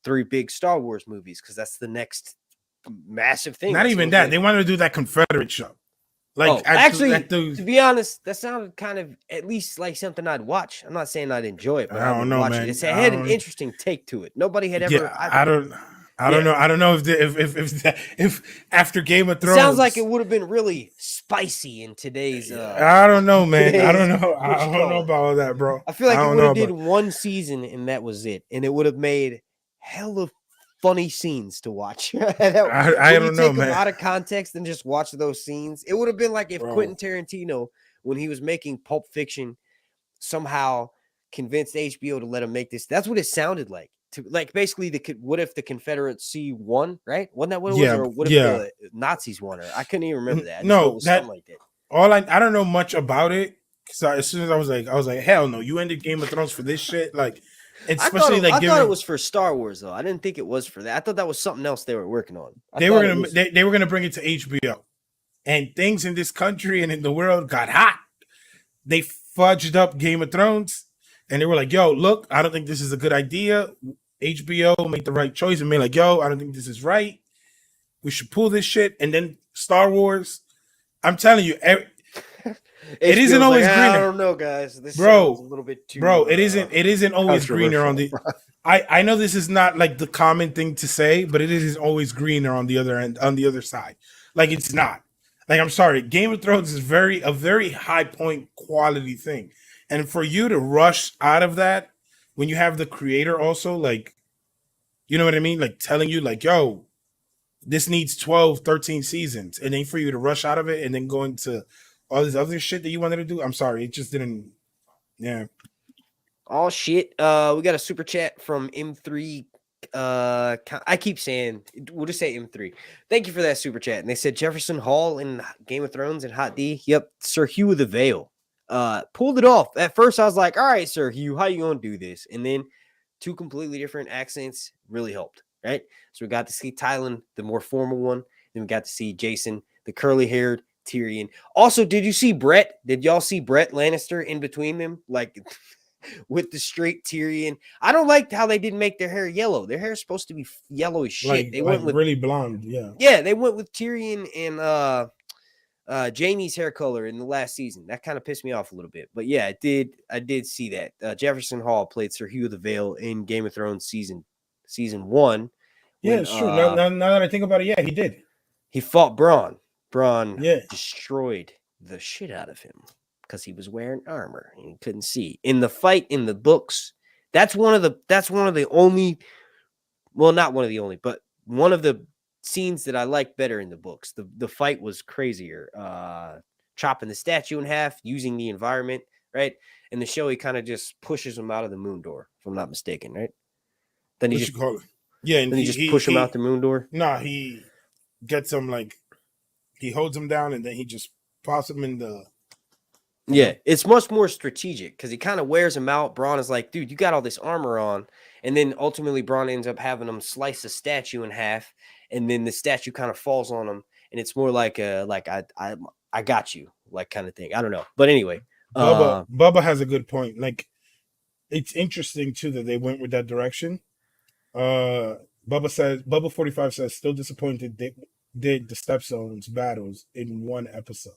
3 big Star Wars movies because that's the next massive thing. Not even that. They wanted to do that Confederate show. Like, to be honest, that sounded kind of at least like something I'd watch. I'm not saying I'd enjoy it, but I don't know, man. It had an interesting take to it. Nobody had ever. Yeah, I don't know. I don't know if after Game of Thrones, sounds like it would have been really spicy in today's. I don't know, man. I don't know. I don't know about all that, bro. I feel like it would have did one season and that was it, and it would have made hella funny scenes to watch. I don't know, man. Out of context and just watch those scenes. It would have been like if Quentin Tarantino, when he was making Pulp Fiction, somehow convinced HBO to let him make this. That's what it sounded like. Like basically, what if the Confederacy won? Right? Wasn't that what it was? Or what if the Nazis won? Or I couldn't even remember that. Something like that. All I don't know much about it. So as soon as I was like, hell no! You ended Game of Thrones for this shit, like. Especially I thought it was for Star Wars though. I didn't think it was for that. I thought that was something else they were working on. They were gonna bring it to HBO, and things in this country and in the world got hot. They fudged up Game of Thrones, and they were like, "Yo, look, I don't think this is a good idea." HBO made the right choice and made like, "Yo, I don't think this is right. We should pull this shit." And then Star Wars. I'm telling you, it isn't always greener. I don't know, guys. This bro, sounds a little bit too. Bro, it isn't always greener on the. I know this is not like the common thing to say, but it isn't always greener on the other end, on the other side. Like it's not. Like I'm sorry, Game of Thrones is a very high point quality thing, and for you to rush out of that when you have the creator also like, you know what I mean, like telling you like, yo, this needs 12, 13 seasons, and then for you to rush out of it and then go into all this other shit that you wanted to do. I'm sorry, it just didn't. Yeah. Oh shit. We got a super chat from M3. I keep saying we'll just say M3. Thank you for that super chat. And they said Jefferson Hall in Game of Thrones and Hot D. Yep, Sir Hugh with the Veil. Pulled it off. At first, I was like, all right, Sir Hugh, how you gonna do this? And then two completely different accents really helped, right? So we got to see Tylan, the more formal one. Then we got to see Jason, the curly-haired Tyrion. Also, did you see Brett? Did y'all see Brett Lannister in between them? Like with the straight Tyrion. I don't like how they didn't make their hair yellow. Their hair is supposed to be yellow as shit. Like, they went with really blonde, yeah. Yeah, they went with Tyrion and Jamie's hair color in the last season. That kind of pissed me off a little bit. But yeah, I did see that. Jefferson Hall played Sir Hugh of the Veil in Game of Thrones season 1. Yeah, it's true. Now that I think about it, yeah, he did. He fought Braun. Braun destroyed the shit out of him because he was wearing armor and he couldn't see. In the fight in the books, that's one of the only, well, not one of the only, but one of the scenes that I like better in the books. The fight was crazier. Chopping the statue in half, using the environment, right? In the show, he kind of just pushes him out of the moon door, if I'm not mistaken, right? Then he call it? Yeah, and then he just push him out the moon door. Nah, he gets him like he holds him down and then he just pops him in the. Yeah, it's much more strategic because he kind of wears him out. Braun is like, dude, you got all this armor on. And then ultimately Braun ends up having him slice the statue in half. And then the statue kind of falls on him. And it's more like I got you, like kind of thing. I don't know. But anyway. Bubba has a good point. Like, it's interesting too that they went with that direction. Bubba 45 says, still disappointed they did the Stepstones battles in one episode.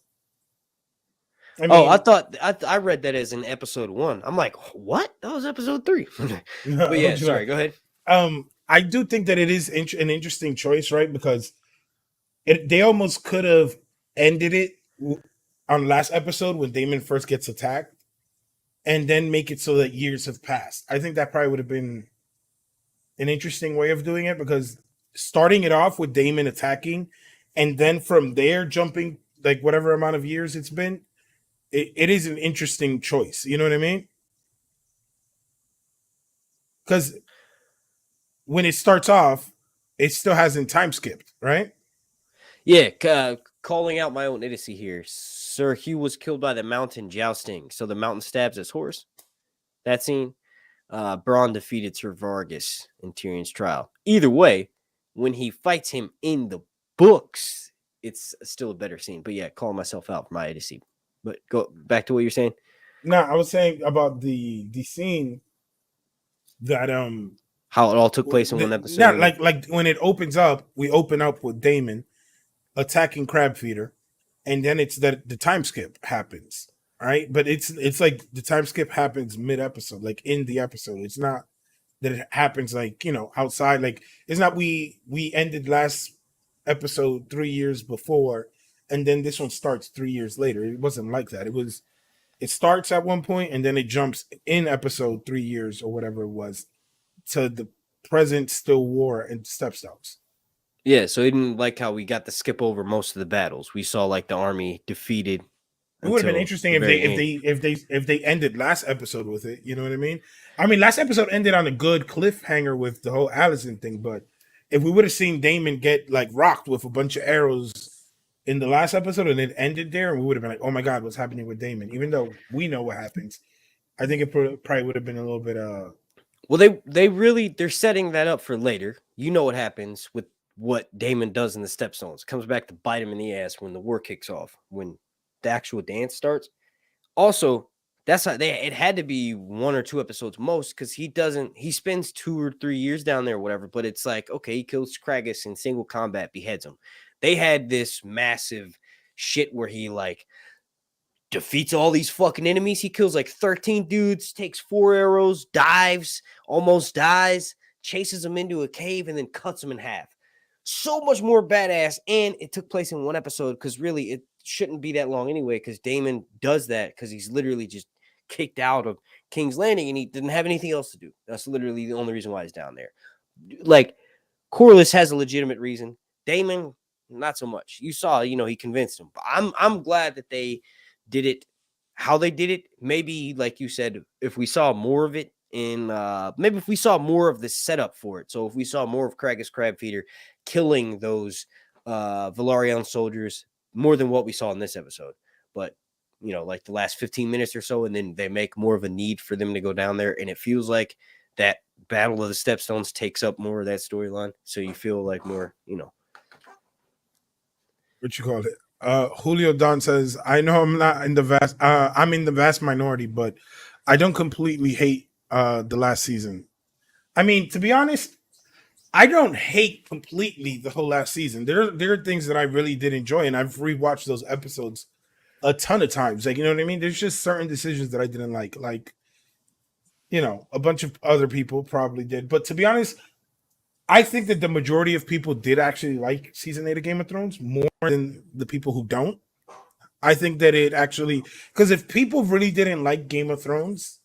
I mean, I read that as in episode 1. I'm like, what? That was episode 3. But yeah, sorry, go ahead. I do think that it is an interesting choice, right? Because they almost could have ended it on last episode when Daemon first gets attacked and then make it so that years have passed. I think that probably would have been an interesting way of doing it, because starting it off with Daemon attacking and then from there jumping like whatever amount of years it's been, it is an interesting choice. You know what I mean? Because when it starts off, it still hasn't time skipped, right? Yeah, calling out my own idiocy here. Sir Hugh was killed by the mountain jousting, so the mountain stabs his horse. That scene. Braun defeated Sir Vargas in Tyrion's trial. Either way, when he fights him in the books, it's still a better scene. But yeah, calling myself out for my idiocy. But go back to what you're saying. No, I was saying about the scene that how it all took place in one episode. Yeah, like when it opens up, we open up with Daemon attacking Crab Feeder, and then it's that the time skip happens, right? But it's like the time skip happens mid-episode, like in the episode. It's not that it happens like, you know, outside. Like it's not we ended last episode 3 years before, and then this one starts 3 years later. It wasn't like that. It starts at one point and then it jumps in episode 3 years or whatever it was to the present still war and Stepstones. Yeah, so it didn't like how we got to skip over most of the battles. We saw like the army defeated. It would have been interesting if they ended last episode with it. You know what I mean? I mean, last episode ended on a good cliffhanger with the whole Allison thing, but if we would have seen Daemon get like rocked with a bunch of arrows in the last episode and it ended there, and we would have been like, oh my God, what's happening with Daemon? Even though we know what happens, I think it probably would have been a little bit well, they're setting that up for later. You know what happens with what Damon does in the Stepstones. It comes back to bite him in the ass when the war kicks off, when the actual dance starts. Also, that's how it had to be 1 or 2 episodes most, because he spends 2 or 3 years down there or whatever, but it's like, okay, he kills Kragus in single combat, beheads him. They had this massive shit where he like defeats all these fucking enemies. He kills like 13 dudes, takes 4 arrows, dives, almost dies, chases them into a cave, and then cuts them in half. So much more badass, and it took place in 1 episode, because really it shouldn't be that long anyway, because Damon does that because he's literally just kicked out of King's Landing and he didn't have anything else to do. That's literally the only reason why he's down there. Like, Corliss has a legitimate reason. Damon, not so much. You saw, he convinced him. But I'm glad that they did it how they did it. Maybe, like you said, if we saw more of it maybe if we saw more of the setup for it. So if we saw more of Kragus Crabfeeder killing those Valarian soldiers more than what we saw in this episode. But, like the last 15 minutes or so, and then they make more of a need for them to go down there. And it feels like that Battle of the Stepstones takes up more of that storyline. So you feel like more, What you call it? Julio Don says, I know I'm in the vast minority, but I don't completely hate the last season. I mean, to be honest, I don't hate completely the whole last season. There are things that I really did enjoy, and I've rewatched those episodes a ton of times. Like, you know what I mean? There's just certain decisions that I didn't like. Like, a bunch of other people probably did. But to be honest, I think that the majority of people did actually like season 8 of Game of Thrones more than the people who don't. I think that it actually, because if people really didn't like Game of Thrones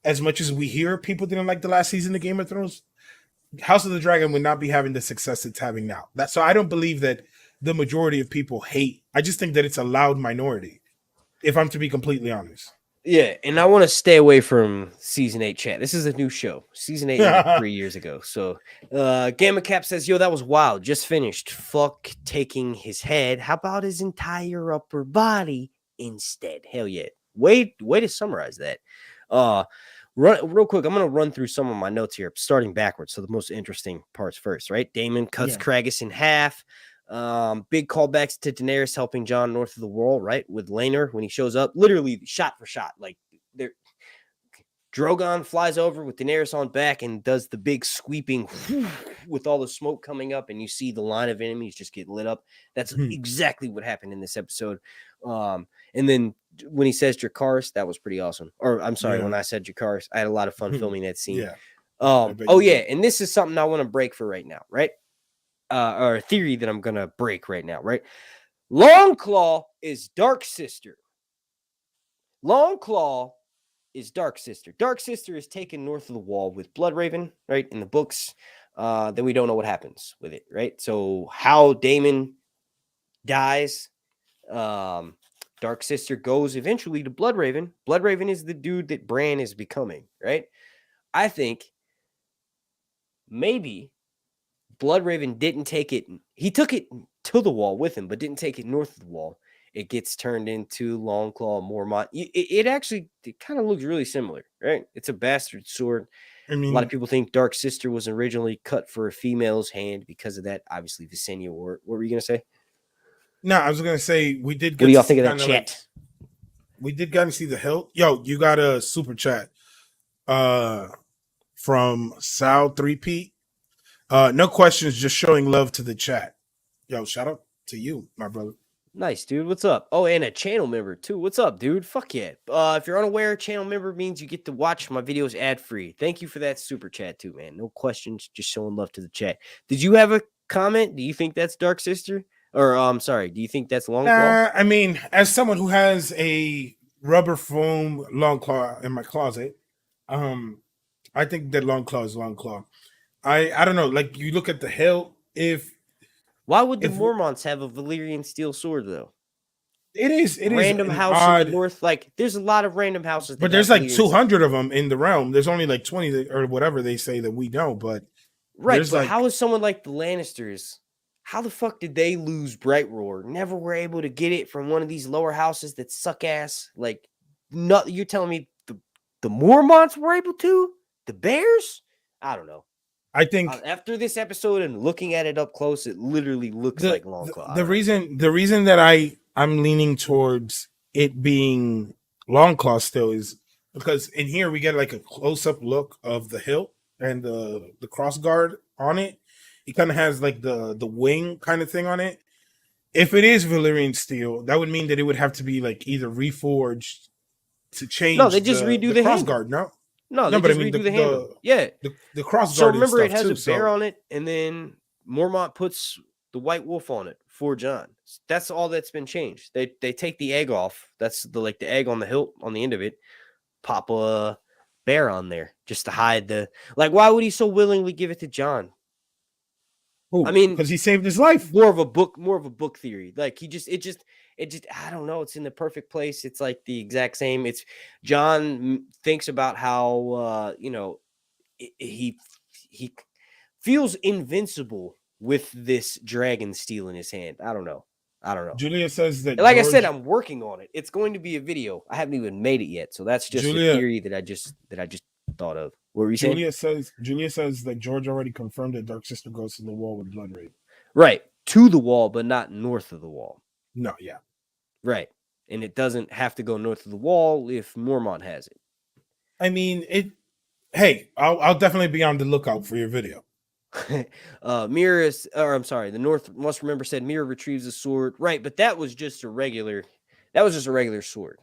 as much as we hear people didn't like the last season of Game of Thrones, House of the Dragon would not be having the success it's having now. So I don't believe that the majority of people hate. I just think that it's a loud minority, if I'm to be completely honest. Yeah, and I want to stay away from season 8 chat. This is a new show. Season 8 ended 3 years ago. So Gamma Cap says, yo, that was wild. Just finished. Fuck taking his head. How about his entire upper body instead? Hell yeah. Way to summarize that. Real quick, I'm going to run through some of my notes here, starting backwards. So the most interesting parts first, right? Damon cuts Kragus in half. Big callbacks to Daenerys helping Jon north of the wall, right? With Laenor when he shows up, literally shot for shot. Like, Drogon flies over with Daenerys on back and does the big sweeping with all the smoke coming up, and you see the line of enemies just get lit up. That's exactly what happened in this episode. And then when he says Dracarys, that was pretty awesome. Or I'm sorry, when I said Dracarys, I had a lot of fun filming that scene. Yeah. And this is something I want to break for right now, right? Or a theory that I'm gonna break right now, right? Longclaw is Dark Sister. Longclaw is Dark Sister. Dark Sister is taken north of the wall with Bloodraven, right? In the books. Then we don't know what happens with it, right? So how Damon dies, Dark Sister goes eventually to Bloodraven. Bloodraven is the dude that Breanne is becoming, right? I think maybe Bloodraven didn't take it. He took it to the wall with him, but didn't take it north of the wall. It gets turned into Longclaw Mormont. It actually kind of looks really similar, right? It's a bastard sword. I mean, a lot of people think Dark Sister was originally cut for a female's hand because of that. Obviously, Visenya War. What were you going to say? No, I was going to say we did. What do y'all think of that chat? We did kind of see the hilt. Yo, you got a super chat from Sal 3P. No questions, just showing love to the chat. Yo, shout out to you, my brother. Nice, dude. What's up? Oh, and a channel member, too. What's up, dude? Fuck yeah. If you're unaware, channel member means you get to watch my videos ad-free. Thank you for that super chat, too, man. No questions, just showing love to the chat. Did you have a comment? Do you think that's Dark Sister? Or, sorry, do you think that's Longclaw? I mean, as someone who has a rubber foam Longclaw in my closet, I think that Longclaw is Longclaw. I don't know. Like, you look at the hilt, why would the Mormonts have a Valyrian steel sword, though? It is random house in the north. Like, there's a lot of random houses. But there's like 200 of them in the realm. There's only like 20 or whatever they say that we know. But right, but like, how is someone like the Lannisters? How the fuck did they lose Bright Roar? Never were able to get it from one of these lower houses that suck ass. Like, you're telling me the Mormonts were able to? The Bears? I don't know. I think after this episode and looking at it up close, it literally looks like Longclaw. the reason that I'm leaning towards it being Longclaw still is because in here we get like a close up look of the hilt and the cross guard on it. It kind of has like the wing kind of thing on it. If it is Valyrian steel, that would mean that it would have to be like either reforged to change. No, they just redo the cross handle. guard. No, they just redo the handle. Yeah, the cross guard. So remember, and it has too, a bear so. on it, and then Mormont puts the white wolf on it for Jon. That's all that's been changed. They take the egg off. That's the egg on the hilt on the end of it. Pop a bear on there just to hide the Why would he so willingly give it to Jon? Ooh, I mean, because he saved his life. More of a book theory. Like it just I don't know. It's in the perfect place. It's like the exact same. It's Jon thinks about how he feels invincible with this dragon steel in his hand. I don't know. Julia says that, like George, I said, I'm working on it. It's going to be a video. I haven't even made it yet, so that's just a theory that I just thought of. What were you saying? Julia says that George already confirmed that Dark Sister goes to the wall with Bloodraven. Right, to the wall, but not north of the wall. No, yeah, right, and it doesn't have to go north of the wall if Mormont has it. I mean, Hey, I'll definitely be on the lookout for your video. Mears, or I'm sorry, the North must remember said Mears retrieves a sword. Right, but that was just a regular sword.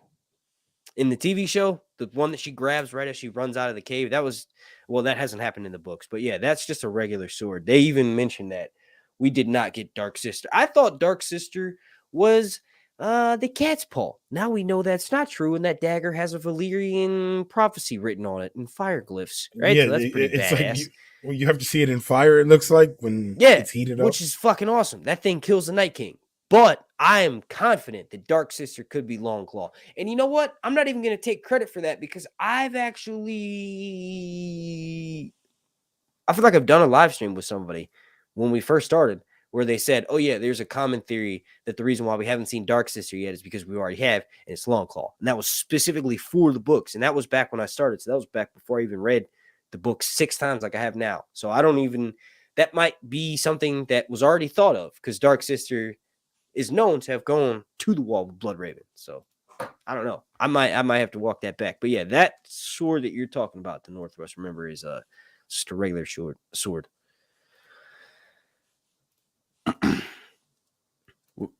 In the TV show, the one that she grabs right as she runs out of the cave, that hasn't happened in the books. But yeah, that's just a regular sword. They even mentioned that we did not get Dark Sister. I thought Dark Sister was the cat's paw. Now we know that's not true, and that dagger has a Valyrian prophecy written on it in fire glyphs. Right, yeah, so that's pretty badass. Like you have to see it in fire. It looks like when it's heated up, which is fucking awesome. That thing kills the Night King. But I am confident that Dark Sister could be Longclaw. And you know what? I'm not even going to take credit for that because I feel like I've done a live stream with somebody when we first started where they said, oh yeah, there's a common theory that the reason why we haven't seen Dark Sister yet is because we already have, and it's Longclaw. And that was specifically for the books. And that was back when I started. So that was back before I even read the book 6 times like I have now. So that might be something that was already thought of because Dark Sister is known to have gone to the wall with Bloodraven. So I don't know. I might have to walk that back. But yeah, that sword that you're talking about, the Northwest, remember, is just a regular sword.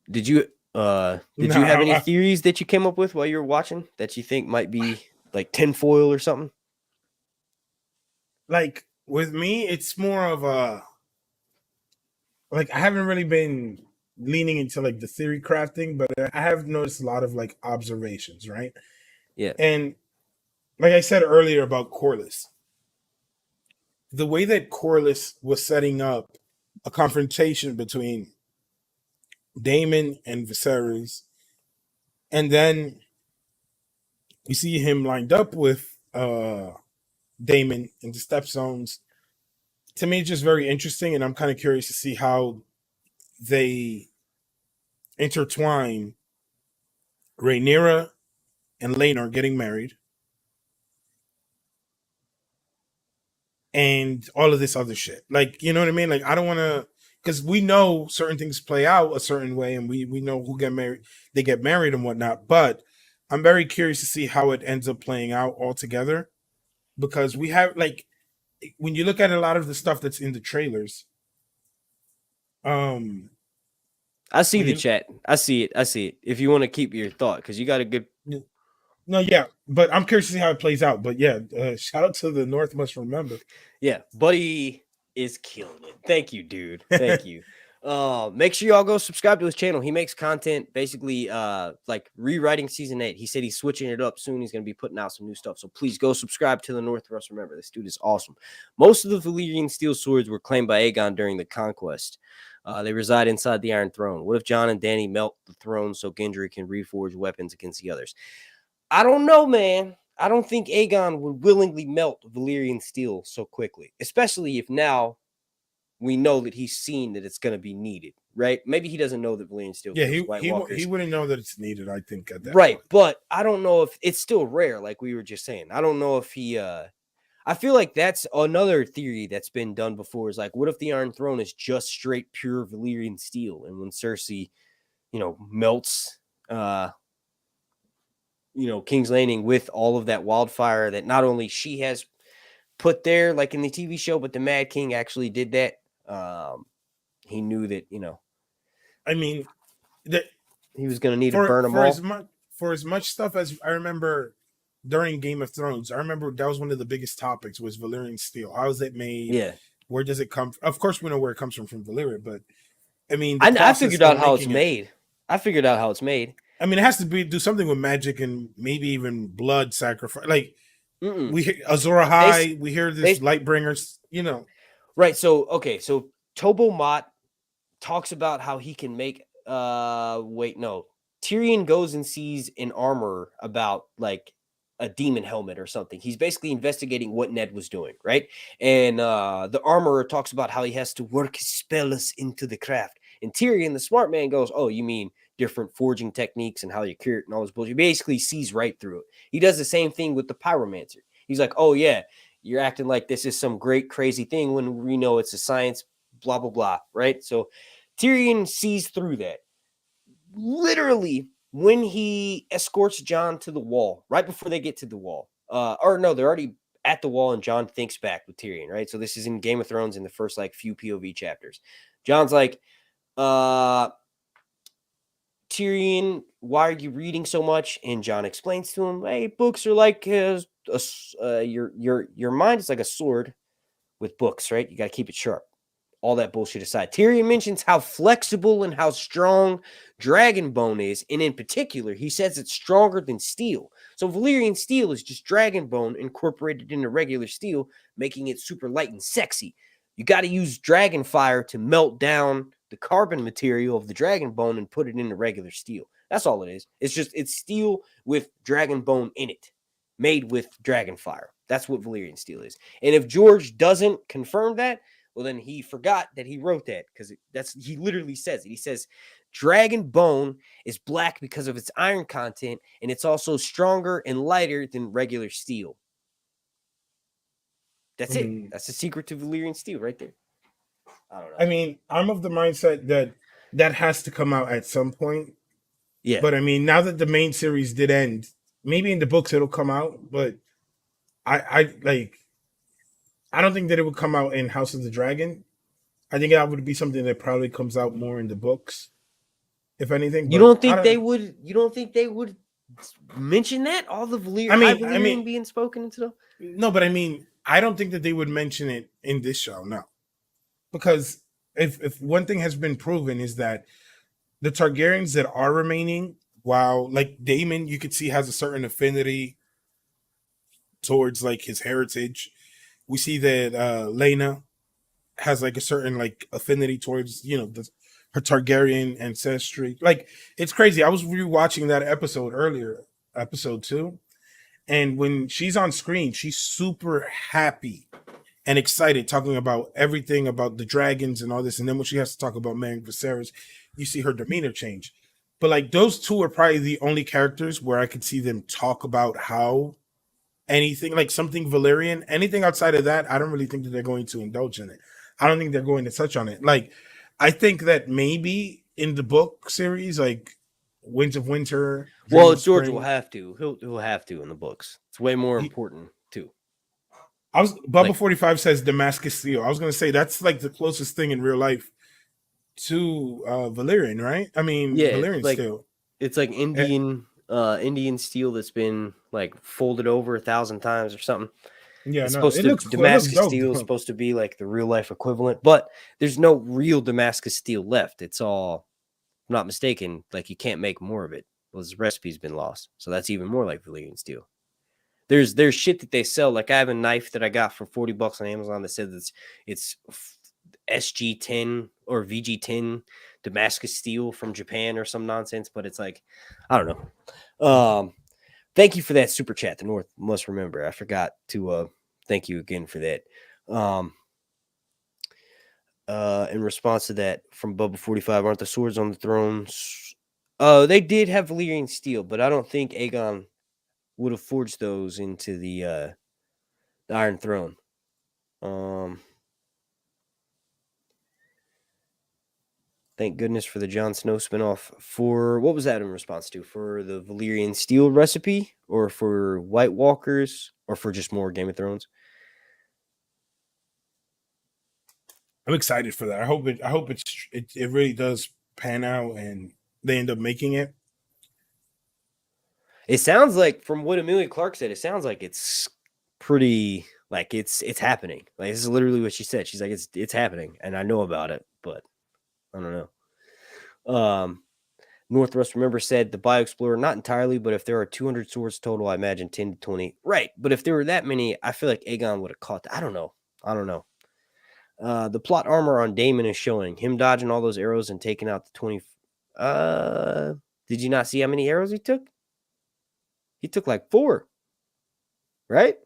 Did you have any theories that you came up with while you were watching that you think might be like tinfoil or something? Like with me, it's more of a I haven't really been leaning into like the theory crafting, but I have noticed a lot of like observations, right? Yeah. And like I said earlier about Corlys, the way that Corlys was setting up a confrontation between Daemon and Viserys, and then you see him lined up with Daemon and the Stepstones. To me, it's just very interesting, and I'm kind of curious to see how they intertwine Rhaenyra and Laenor getting married and all of this other shit. Like, you know what I mean? Like, I don't want to, because we know certain things play out a certain way, and we know who they get married and whatnot, but I'm very curious to see how it ends up playing out altogether, because we have, like, when you look at a lot of the stuff that's in the trailers, I see the chat. I see it. If you want to keep your thought, because you got a good. No, yeah, but I'm curious to see how it plays out. But yeah, shout out to the North Must Remember. Yeah, Buddy is killing it. Thank you, dude. Thank you. Make sure y'all go subscribe to his channel. He makes content basically like rewriting season 8. He said he's switching it up soon. He's going to be putting out some new stuff. So please go subscribe to the North Must Remember. This dude is awesome. Most of the Valyrian steel swords were claimed by Aegon during the conquest. They reside inside the Iron Throne. What if Jon and Dany melt the throne so Gendry can reforge weapons against the others? I don't know, man. I don't think Aegon would willingly melt Valyrian steel so quickly, especially if now we know that he's seen that it's going to be needed, right? Maybe he doesn't know that Valyrian steel. Yeah, he wouldn't know that it's needed, I think, at that right, point. But I don't know if it's still rare, like we were just saying. I don't know if he I feel like that's another theory that's been done before. Is like, what if the Iron Throne is just straight pure Valyrian steel, and when Cersei, melts, King's Landing with all of that wildfire that not only she has put there, like in the TV show, but the Mad King actually did that. He knew that, I mean, that he was going to need to burn them all. For as much stuff as I remember during Game of Thrones, I remember that was one of the biggest topics was Valyrian steel. How is it made? Yeah. Where does it come from? Of course, we know where it comes from Valyria, but I mean, I figured out how it's made. I figured out how it's made. I mean, it has to do something with magic and maybe even blood sacrifice. Like we hear Azor Ahai, we hear this Lightbringers, Right. So Tobo Mott talks about how he can make. Tyrion goes and sees an armorer about like a demon helmet or something. He's basically investigating what Ned was doing, right? And the armorer talks about how he has to work his spells into the craft. And Tyrion, the smart man, goes, "Oh, you mean different forging techniques and how you cure it and all this bullshit." He basically sees right through it. He does the same thing with the pyromancer. He's like, "Oh yeah, you're acting like this is some great crazy thing when we know it's a science, blah blah blah," right? So Tyrion sees through that. Literally, when he escorts Jon to the wall, right before they get to the wall, or no, they're already at the wall, and Jon thinks back with Tyrion, right? So this is in Game of Thrones in the first like few POV chapters. Jon's like, Tyrion, why are you reading so much? And Jon explains to him, hey, books are like your mind is like a sword with books, right? You got to keep it sharp. All that bullshit aside, Tyrion mentions how flexible and how strong Dragonbone is, and in particular, he says it's stronger than steel. So Valyrian steel is just Dragonbone incorporated into regular steel, making it super light and sexy. You got to use Dragonfire to melt down the carbon material of the Dragonbone and put it into regular steel. That's all it is. It's steel with Dragonbone in it, made with Dragonfire. That's what Valyrian steel is. And if George doesn't confirm that, well, then he forgot that he wrote that because he literally says it. He says, Dragon bone is black because of its iron content, and it's also stronger and lighter than regular steel. That's it. That's the secret to Valyrian steel right there. I don't know. I mean, I'm of the mindset that has to come out at some point. Yeah. But I mean, now that the main series did end, maybe in the books it'll come out, but I don't think that it would come out in House of the Dragon. I think that would be something that probably comes out more in the books, if anything. You don't think they would? You don't think they would mention that all the Valyrian being spoken into them? No, but I mean, I don't think that they would mention it in this show. No, because if one thing has been proven is that the Targaryens that are remaining, while like Daemon, you could see has a certain affinity towards like his heritage. We see that Laena has like a certain like affinity towards her Targaryen ancestry. Like it's crazy. I was rewatching that episode earlier, episode 2, and when she's on screen, she's super happy and excited, talking about everything about the dragons and all this. And then when she has to talk about marrying Viserys, you see her demeanor change. But like those two are probably the only characters where I could see them talk about how anything like something Valyrian, anything outside of that, I don't really think that they're going to indulge in it. I don't think they're going to touch on it. Like, I think that maybe in the book series, like Winds of Winter. Well, George will have to. He'll have to in the books. It's way more important too. Bubba 45 says Damascus steel. I was gonna say that's like the closest thing in real life to Valyrian, right? I mean, yeah, Valyrian steel. It's like Indian steel that's been like folded over 1,000 times or something. Yeah, Damascus steel is supposed to be like the real life equivalent, but there's no real Damascus steel left. It's all, if I'm not mistaken, like you can't make more of it. Well, this recipe's been lost, so that's even more like Valyrian steel. There's shit that they sell. Like I have a knife that I got for $40 on Amazon that says it's SG10 or VG10 Damascus steel from Japan or some nonsense, but it's like, I don't know. Thank you for that super chat. The North must remember. I forgot to thank you again for that. In response to that from Bubba 45, aren't the swords on the thrones? They did have Valyrian steel, but I don't think Aegon would have forged those into the The Iron Throne. Thank goodness for the Jon Snow spinoff. For what was that in response to? For the Valyrian steel recipe, or for White Walkers, or for just more Game of Thrones? I'm excited for that. I hope it really does pan out and they end up making it. It sounds like, from what Emilia Clarke said, it sounds like it's pretty, like it's happening. Like, this is literally what she said. She's like, it's happening, and I know about it, but I don't know. Northwest Remember said the BioExplorer, not entirely, but if there are 200 swords total, I imagine 10 to 20. Right, but if there were that many, I feel like Aegon would have caught that. I don't know. The plot armor on Daemon is showing him dodging all those arrows and taking out the 20. Did you not see how many arrows he took? He took like 4, right?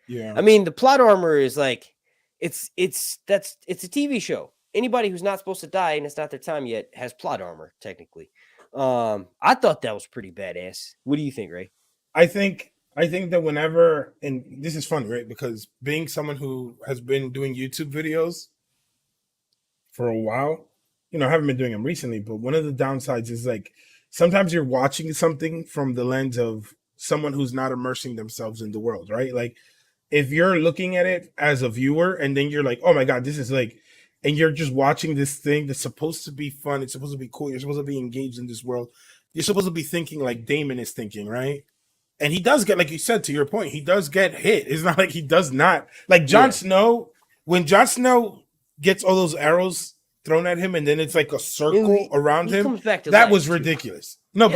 Yeah. I mean, the plot armor is like, it's a TV show. Anybody who's not supposed to die and it's not their time yet has plot armor, technically. I thought that was pretty badass. What do you think, Ray? I think that whenever, and this is funny, right? Because being someone who has been doing YouTube videos for a while, I haven't been doing them recently, but one of the downsides is like sometimes you're watching something from the lens of someone who's not immersing themselves in the world, right? Like if you're looking at it as a viewer and then you're like, oh my God, this is like, and you're just watching this thing that's supposed to be fun, it's supposed to be cool, you're supposed to be engaged in this world, you're supposed to be thinking like Damon is thinking, right? And he does get, like you said, to your point, he does get hit. It's not like he does not. Like Jon Snow, when Jon Snow gets all those arrows thrown at him and then it's like a circle around him, that was ridiculous. No,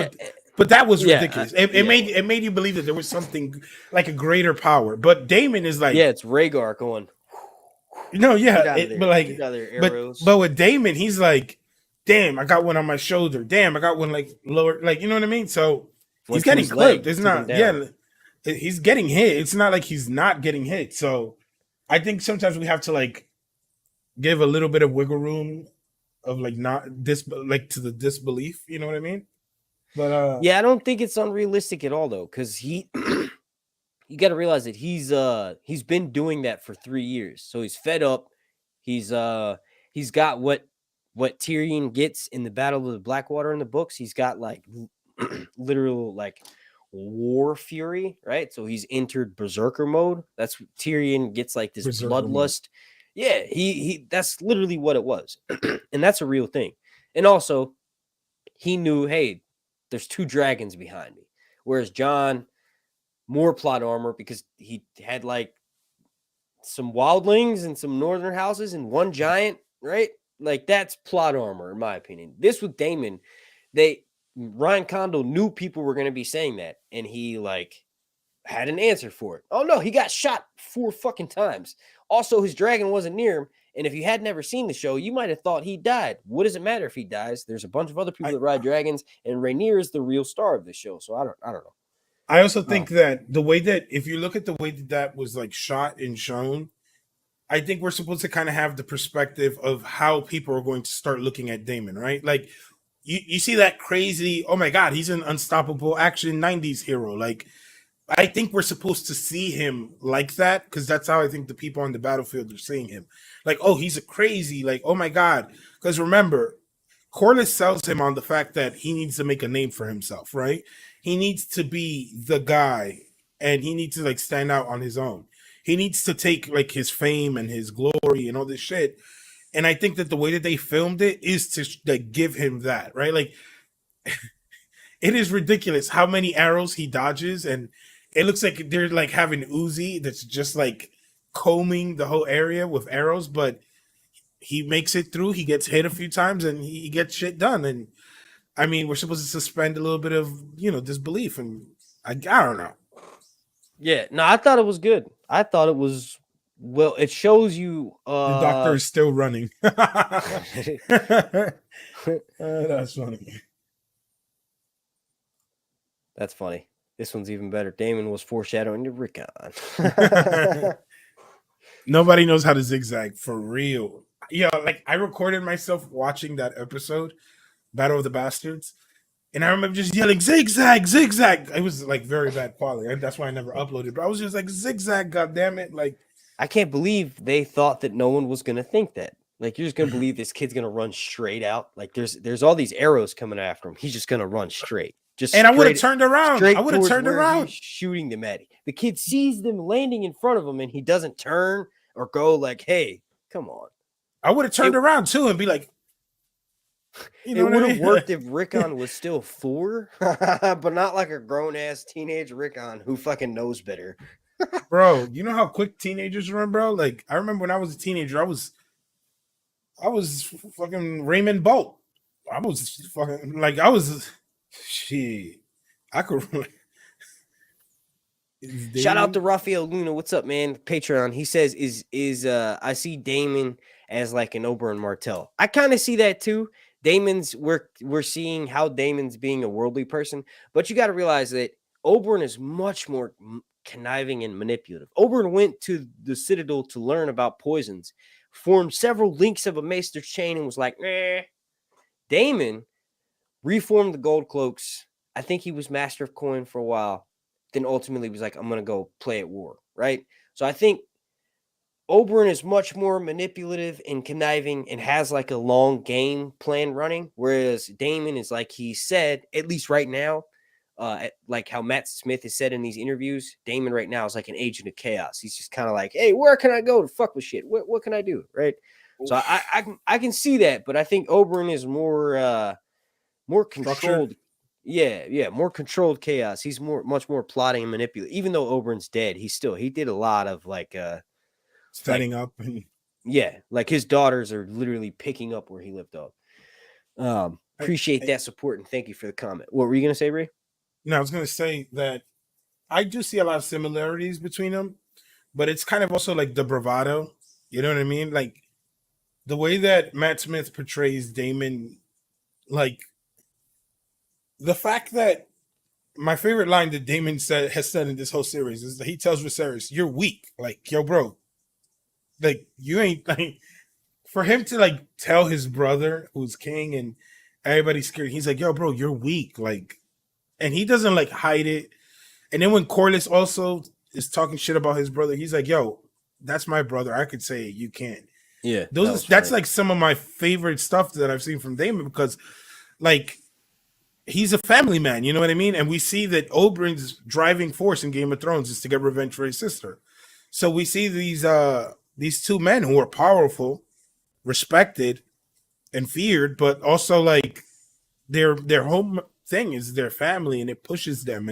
but that was ridiculous. It made you believe that there was something like a greater power. But Daemon is like, it's Rhaegar going. No, but with Daemon, he's like, damn, I got one on my shoulder. Damn, I got one like lower, like, you know what I mean? So he's getting clipped. It's not, he's getting hit. It's not like he's not getting hit. So I think sometimes we have to like give a little bit of wiggle room of like not this, like to the disbelief. You know what I mean? But I don't think it's unrealistic at all though, because he. You got to realize that he's been doing that for 3 years, so he's fed up. He's got what Tyrion gets in the Battle of the Blackwater in the books. He's got like literal like war fury, right? So he's entered berserker mode. That's what Tyrion gets, like this bloodlust. Yeah, he that's literally what it was, and that's a real thing. And also, he knew, hey, there's 2 dragons behind me, whereas Jon. More plot armor because he had like some wildlings and some northern houses and 1 giant, right? Like that's plot armor in my opinion. This with Daemon, Ryan Condal knew people were going to be saying that, and he like had an answer for it. Oh no, he got shot 4 fucking times. Also, his dragon wasn't near him, and if you had never seen the show, you might have thought he died. What does it matter if he dies? There's a bunch of other people that ride dragons, and Rhaenyra is the real star of the show. So I don't know. I also think that the way that, if you look at the way that was like shot and shown, I think we're supposed to kind of have the perspective of how people are going to start looking at Daemon, right? Like you see that crazy, oh my God, he's an unstoppable action 90s hero. Like I think we're supposed to see him like that because that's how I think the people on the battlefield are seeing him. Like, oh, he's a crazy, like, oh my God. Because remember, Corlys sells him on the fact that he needs to make a name for himself, right? He needs to be the guy and he needs to like stand out on his own. He needs to take like his fame and his glory and all this shit. And I think that the way that they filmed it is to like give him that, right? Like it is ridiculous how many arrows he dodges, and it looks like they're like having Uzi that's just like combing the whole area with arrows, but he makes it through. He gets hit a few times and he gets shit done. And I mean, we're supposed to suspend a little bit of, disbelief, and I don't know. Yeah, no, I thought it was good. I thought it was, well, it shows you the doctor is still running. That's funny. That's funny. This one's even better. Daemon was foreshadowing to Rickon. Nobody knows how to zigzag for real. Yeah, like I recorded myself watching that episode, Battle of the Bastards, And I remember just yelling zigzag, zigzag. It was like very bad quality. That's why I never uploaded. But I was just like zigzag, god damn it. Like I can't believe they thought that no one was gonna think that. Like you're just gonna believe this kid's gonna run straight out. Like there's all these arrows coming after him. He's just gonna run straight. Just and I would have straight, turned around. I straight would have towards turned where around. he's shooting them at. The kid sees them landing in front of him and he doesn't turn or go like, hey, come on. I would have turned around too and be like, you know, it would have worked if Rickon was still 4, but not like a grown ass teenage Rickon who fucking knows better. Bro, you know how quick teenagers run, bro? Like I remember when I was a teenager, I was fucking Raymond Bolt. I was fucking like I was shit. I could Shout out to Rafael Luna. What's up, man? Patreon. He says, is I see Damon as like an Oberyn Martell. I kind of see that too. Damon's we're seeing how Damon's being a worldly person, but you got to realize that Oberyn is much more conniving and manipulative. Oberyn went to the Citadel to learn about poisons, formed several links of a Maester's chain, and was like, nah. Damon reformed the Gold Cloaks. I think he was Master of Coin for a while. Then ultimately was like, I'm going to go play at war, right? So I think Oberyn is much more manipulative and conniving and has like a long game plan running, whereas Damon is like he said, at least right now, like how Matt Smith has said in these interviews, Damon right now is like an agent of chaos. He's just kind of like, hey, where can I go to fuck with shit? What can I do, right? So I can see that, but I think Oberyn is more controlled. Structured. Yeah, more controlled chaos. He's much more plotting and manipulating. Even though Oberyn's dead, he did a lot of like setting up and like his daughters are literally picking up where he left off. Appreciate that support and thank you for the comment. What were you gonna say, Ray? No, I was gonna say that I do see a lot of similarities between them, but it's kind of also like the bravado. You know what I mean? Like the way that Matt Smith portrays Damon, like the fact that my favorite line that Damon has said in this whole series is that he tells Viserys, "You're weak." Like, yo, bro, like you ain't like for him to like tell his brother who's king and everybody's scared. He's like, "Yo, bro, you're weak." Like, and he doesn't like hide it. And then when Corlys also is talking shit about his brother, he's like, "Yo, that's my brother. I could say it. You can't." Yeah, that's like some of my favorite stuff that I've seen from Damon because, like, he's a family man. You know what I mean? And we see that Oberyn's driving force in Game of Thrones is to get revenge for his sister. So we see these two men who are powerful, respected, and feared, but also like their home thing is their family, and it pushes them.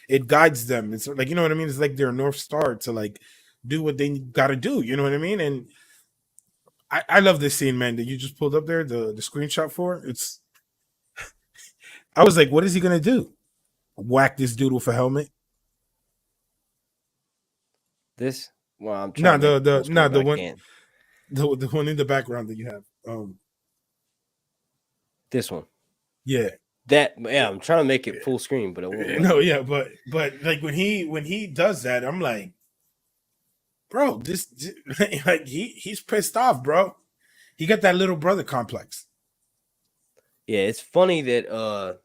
It guides them. It's like, you know what I mean? It's like their North Star to like do what they got to do. You know what I mean? And I love this scene, man, that you just pulled up there, the screenshot for. It's I was like, what is he gonna do? Whack this dude with a helmet? This? Well, I'm trying the one in the background that you have. This one. Yeah. I'm trying to make it full screen, but it won't. No, yeah, but like when he does that, I'm like, bro, this like he's pissed off, bro. He got that little brother complex. Yeah, it's funny that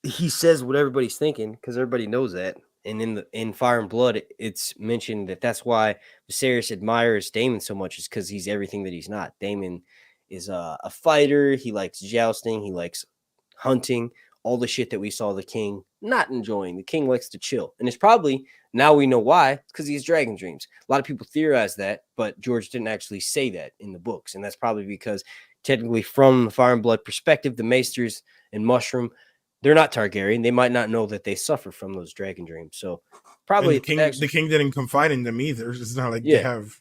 he says what everybody's thinking because everybody knows that. And in Fire and Blood, it's mentioned that that's why Viserys admires Daemon so much, is because he's everything that he's not. Daemon is a fighter. He likes jousting. He likes hunting. All the shit that we saw the king not enjoying. The king likes to chill. And it's probably, now we know why, it's because he has dragon dreams. A lot of people theorize that, but George didn't actually say that in the books. And that's probably because technically from the Fire and Blood perspective, the Maesters and Mushroom, they're not Targaryen. They might not know that they suffer from those dragon dreams. So probably the king didn't confide in them either. It's not like they have.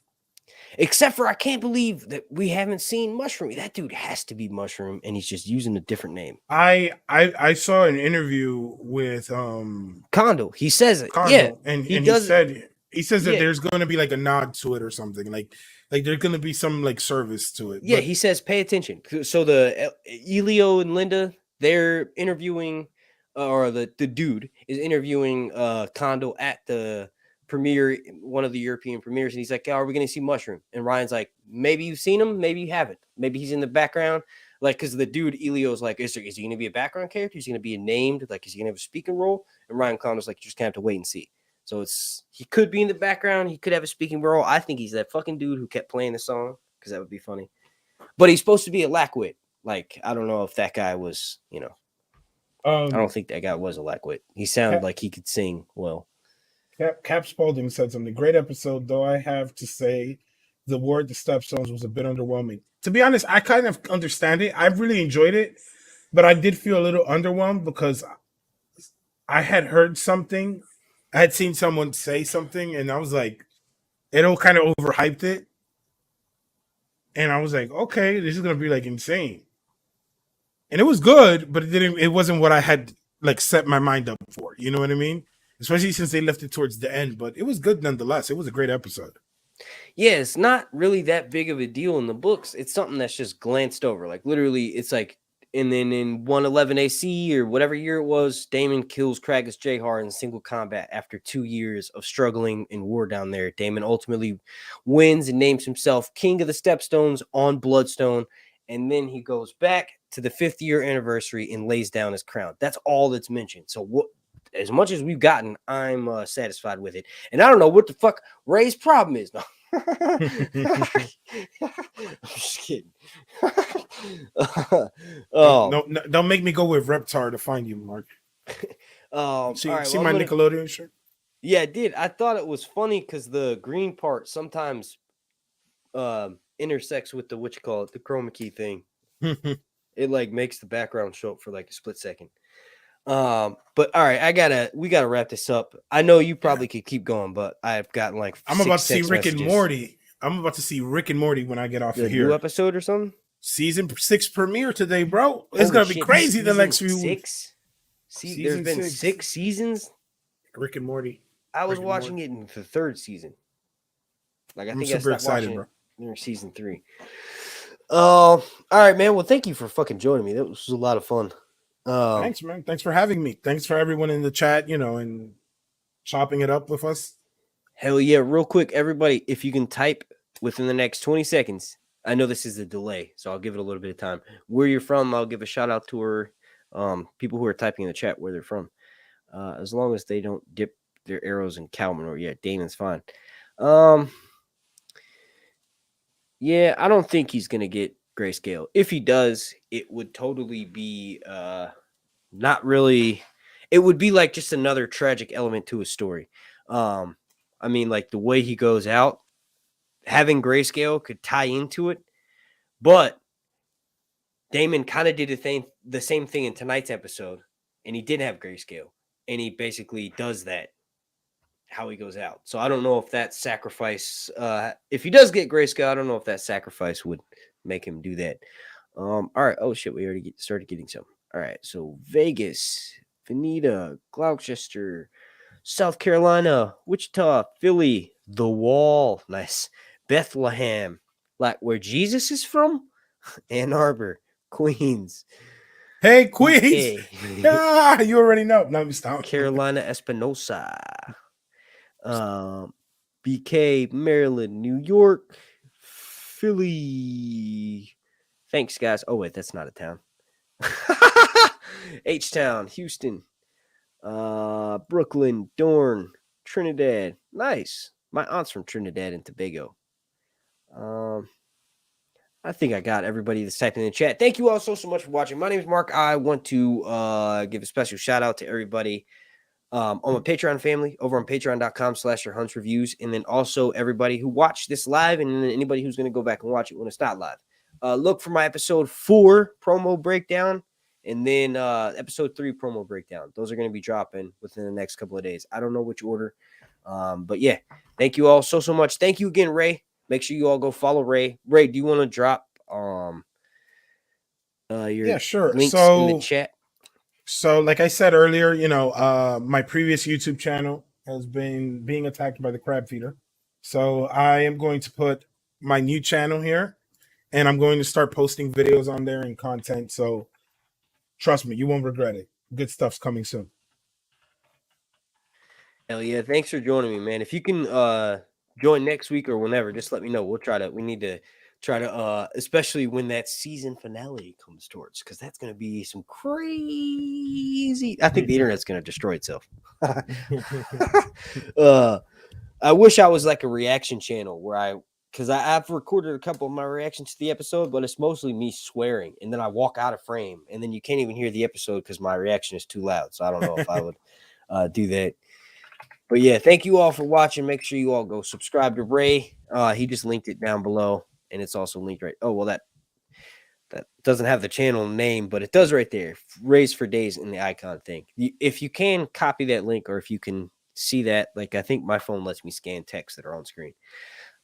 Except for I can't believe that we haven't seen Mushroom. That dude has to be Mushroom, and he's just using a different name. I saw an interview with Kondo. He says it. Kondo, yeah, and he says that there's going to be like a nod to it or something. Like there's going to be some like service to it. Yeah, he says pay attention. So the Elio and Linda, they're interviewing, or the dude is interviewing Kondo at the premiere, one of the European premieres, and he's like, oh, are we going to see Mushroom? And Ryan's like, maybe you've seen him, maybe you haven't. Maybe he's in the background. Like, because the dude Elio's like, is he going to be a background character? Is he going to be named? Like, is he going to have a speaking role? And Ryan Connor's like, you just kind of have to wait and see. So he could be in the background. He could have a speaking role. I think he's that fucking dude who kept playing the song because that would be funny. But he's supposed to be a lackwit. Like, I don't know if that guy was, I don't think that guy was a lackwit. He sounded like he could sing well. Cap Spaulding said something. Great episode, though I have to say the word the Stepstones was a bit underwhelming. To be honest, I kind of understand it. I really enjoyed it, but I did feel a little underwhelmed because I had heard something. I had seen someone say something, and I was like, it all kind of overhyped it. And I was like, okay, this is gonna be like insane. And it was good, but it wasn't what I had like set my mind up for. You know what I mean? Especially since they left it towards the end, but it was good nonetheless. It was a great episode. Yeah, it's not really that big of a deal in the books. It's something that's just glanced over. Like literally, it's like, and then in 111 AC or whatever year it was, Damon kills Kragus Jahar in single combat after 2 years of struggling in war down there. Damon ultimately wins and names himself King of the Stepstones on Bloodstone, and then he goes back to the 5th year anniversary and lays down his crown. That's all that's mentioned. So what? As much as we've gotten, I'm satisfied with it. And I don't know what the fuck Ray's problem is. No. I'm just kidding. No, don't make me go with Reptar to find you, Mark. See my Nickelodeon shirt? Yeah, I did. I thought it was funny because the green part sometimes intersects with the the chroma key thing. It like makes the background show up for like a split second. But all right, we gotta wrap this up. I know you probably could keep going, but I've gotten like I'm about to see Rick and Morty. I'm about to see Rick and Morty when I get off of here. New episode or something? Season 6 premiere today, bro. It's gonna be crazy the next few weeks. There's been 6 seasons. Rick and Morty. I was watching it in the 3rd season. Like I'm super excited, bro. Near season 3. All right, man. Well, thank you for fucking joining me. That was a lot of fun. Thanks, man. Thanks for having me. Thanks for everyone in the chat, and chopping it up with us. Hell yeah. Real quick, everybody, if you can type within the next 20 seconds, I know this is a delay, so I'll give it a little bit of time. Where you're from, I'll give a shout out to her. People who are typing in the chat where they're from. As long as they don't dip their arrows in Calman or Damon's fine. Yeah, I don't think he's gonna get grayscale. If he does, it would totally be not really. It would be like just another tragic element to his story. I mean, like the way he goes out, having grayscale could tie into it, but Damon kind of did the same thing in tonight's episode, and he didn't have grayscale, and he basically does that how he goes out. So I don't know if that sacrifice, if he does get grayscale, I don't know if that sacrifice would make him do that. All right. Oh shit, we already started getting some. All right. So Vegas, Veneta, Gloucester, South Carolina, Wichita, Philly, The Wall, nice, Bethlehem, like where Jesus is from, Ann Arbor, Queens. Hey, Queens. Ah, you already know. No, stop. Carolina Espinosa. BK, Maryland, New York, Philly. Thanks, guys. Oh, wait, that's not a town. H-Town, Houston, Brooklyn, Dorne, Trinidad. Nice. My aunt's from Trinidad and Tobago. I think I got everybody that's typing in the chat. Thank you all so much for watching. My name is Mark. I want to give a special shout out to everybody on my Patreon family over on patreon.com/yourhuntsreviews. And then also everybody who watched this live and anybody who's going to go back and watch it when it's not live. Look for my episode 4 promo breakdown and then episode 3 promo breakdown. Those are going to be dropping within the next couple of days. I don't know which order. But yeah, thank you all so much. Thank you again, Ray. Make sure you all go follow Ray. Ray, do you want to drop your links in the chat? So, like I said earlier, my previous YouTube channel has been being attacked by the crab feeder. So I am going to put my new channel here, and I'm going to start posting videos on there and content. So trust me, you won't regret it. Good stuff's coming soon. Hell yeah. Thanks for joining me, man. If you can join next week or whenever, just let me know. We need to Try to especially when that season finale comes towards, because that's going to be some crazy. I think the internet's going to destroy itself. I wish I was like a reaction channel where because I've recorded a couple of my reactions to the episode, but it's mostly me swearing, and then I walk out of frame, and then you can't even hear the episode because my reaction is too loud. So I don't know if I would do that. But yeah, thank you all for watching. Make sure you all go subscribe to Ray. He just linked it down below, and it's also linked right. Oh well, that doesn't have the channel name, but it does right there. Rays for Days in the icon thing. If you can copy that link, or if you can see that, like I think my phone lets me scan texts that are on screen.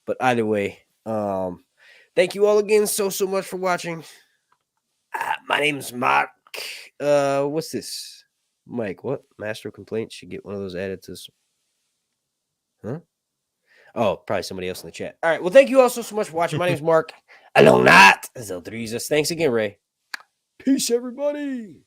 But either way, thank you all again so much for watching. My name's Mark. What's this? Mike, what? Master of Complaints should get one of those added to. Huh? Oh, probably somebody else in the chat. All right. Well, thank you all so much for watching. My name's Mark. Along that, Zeltrizas. Thanks again, Ray. Peace, everybody.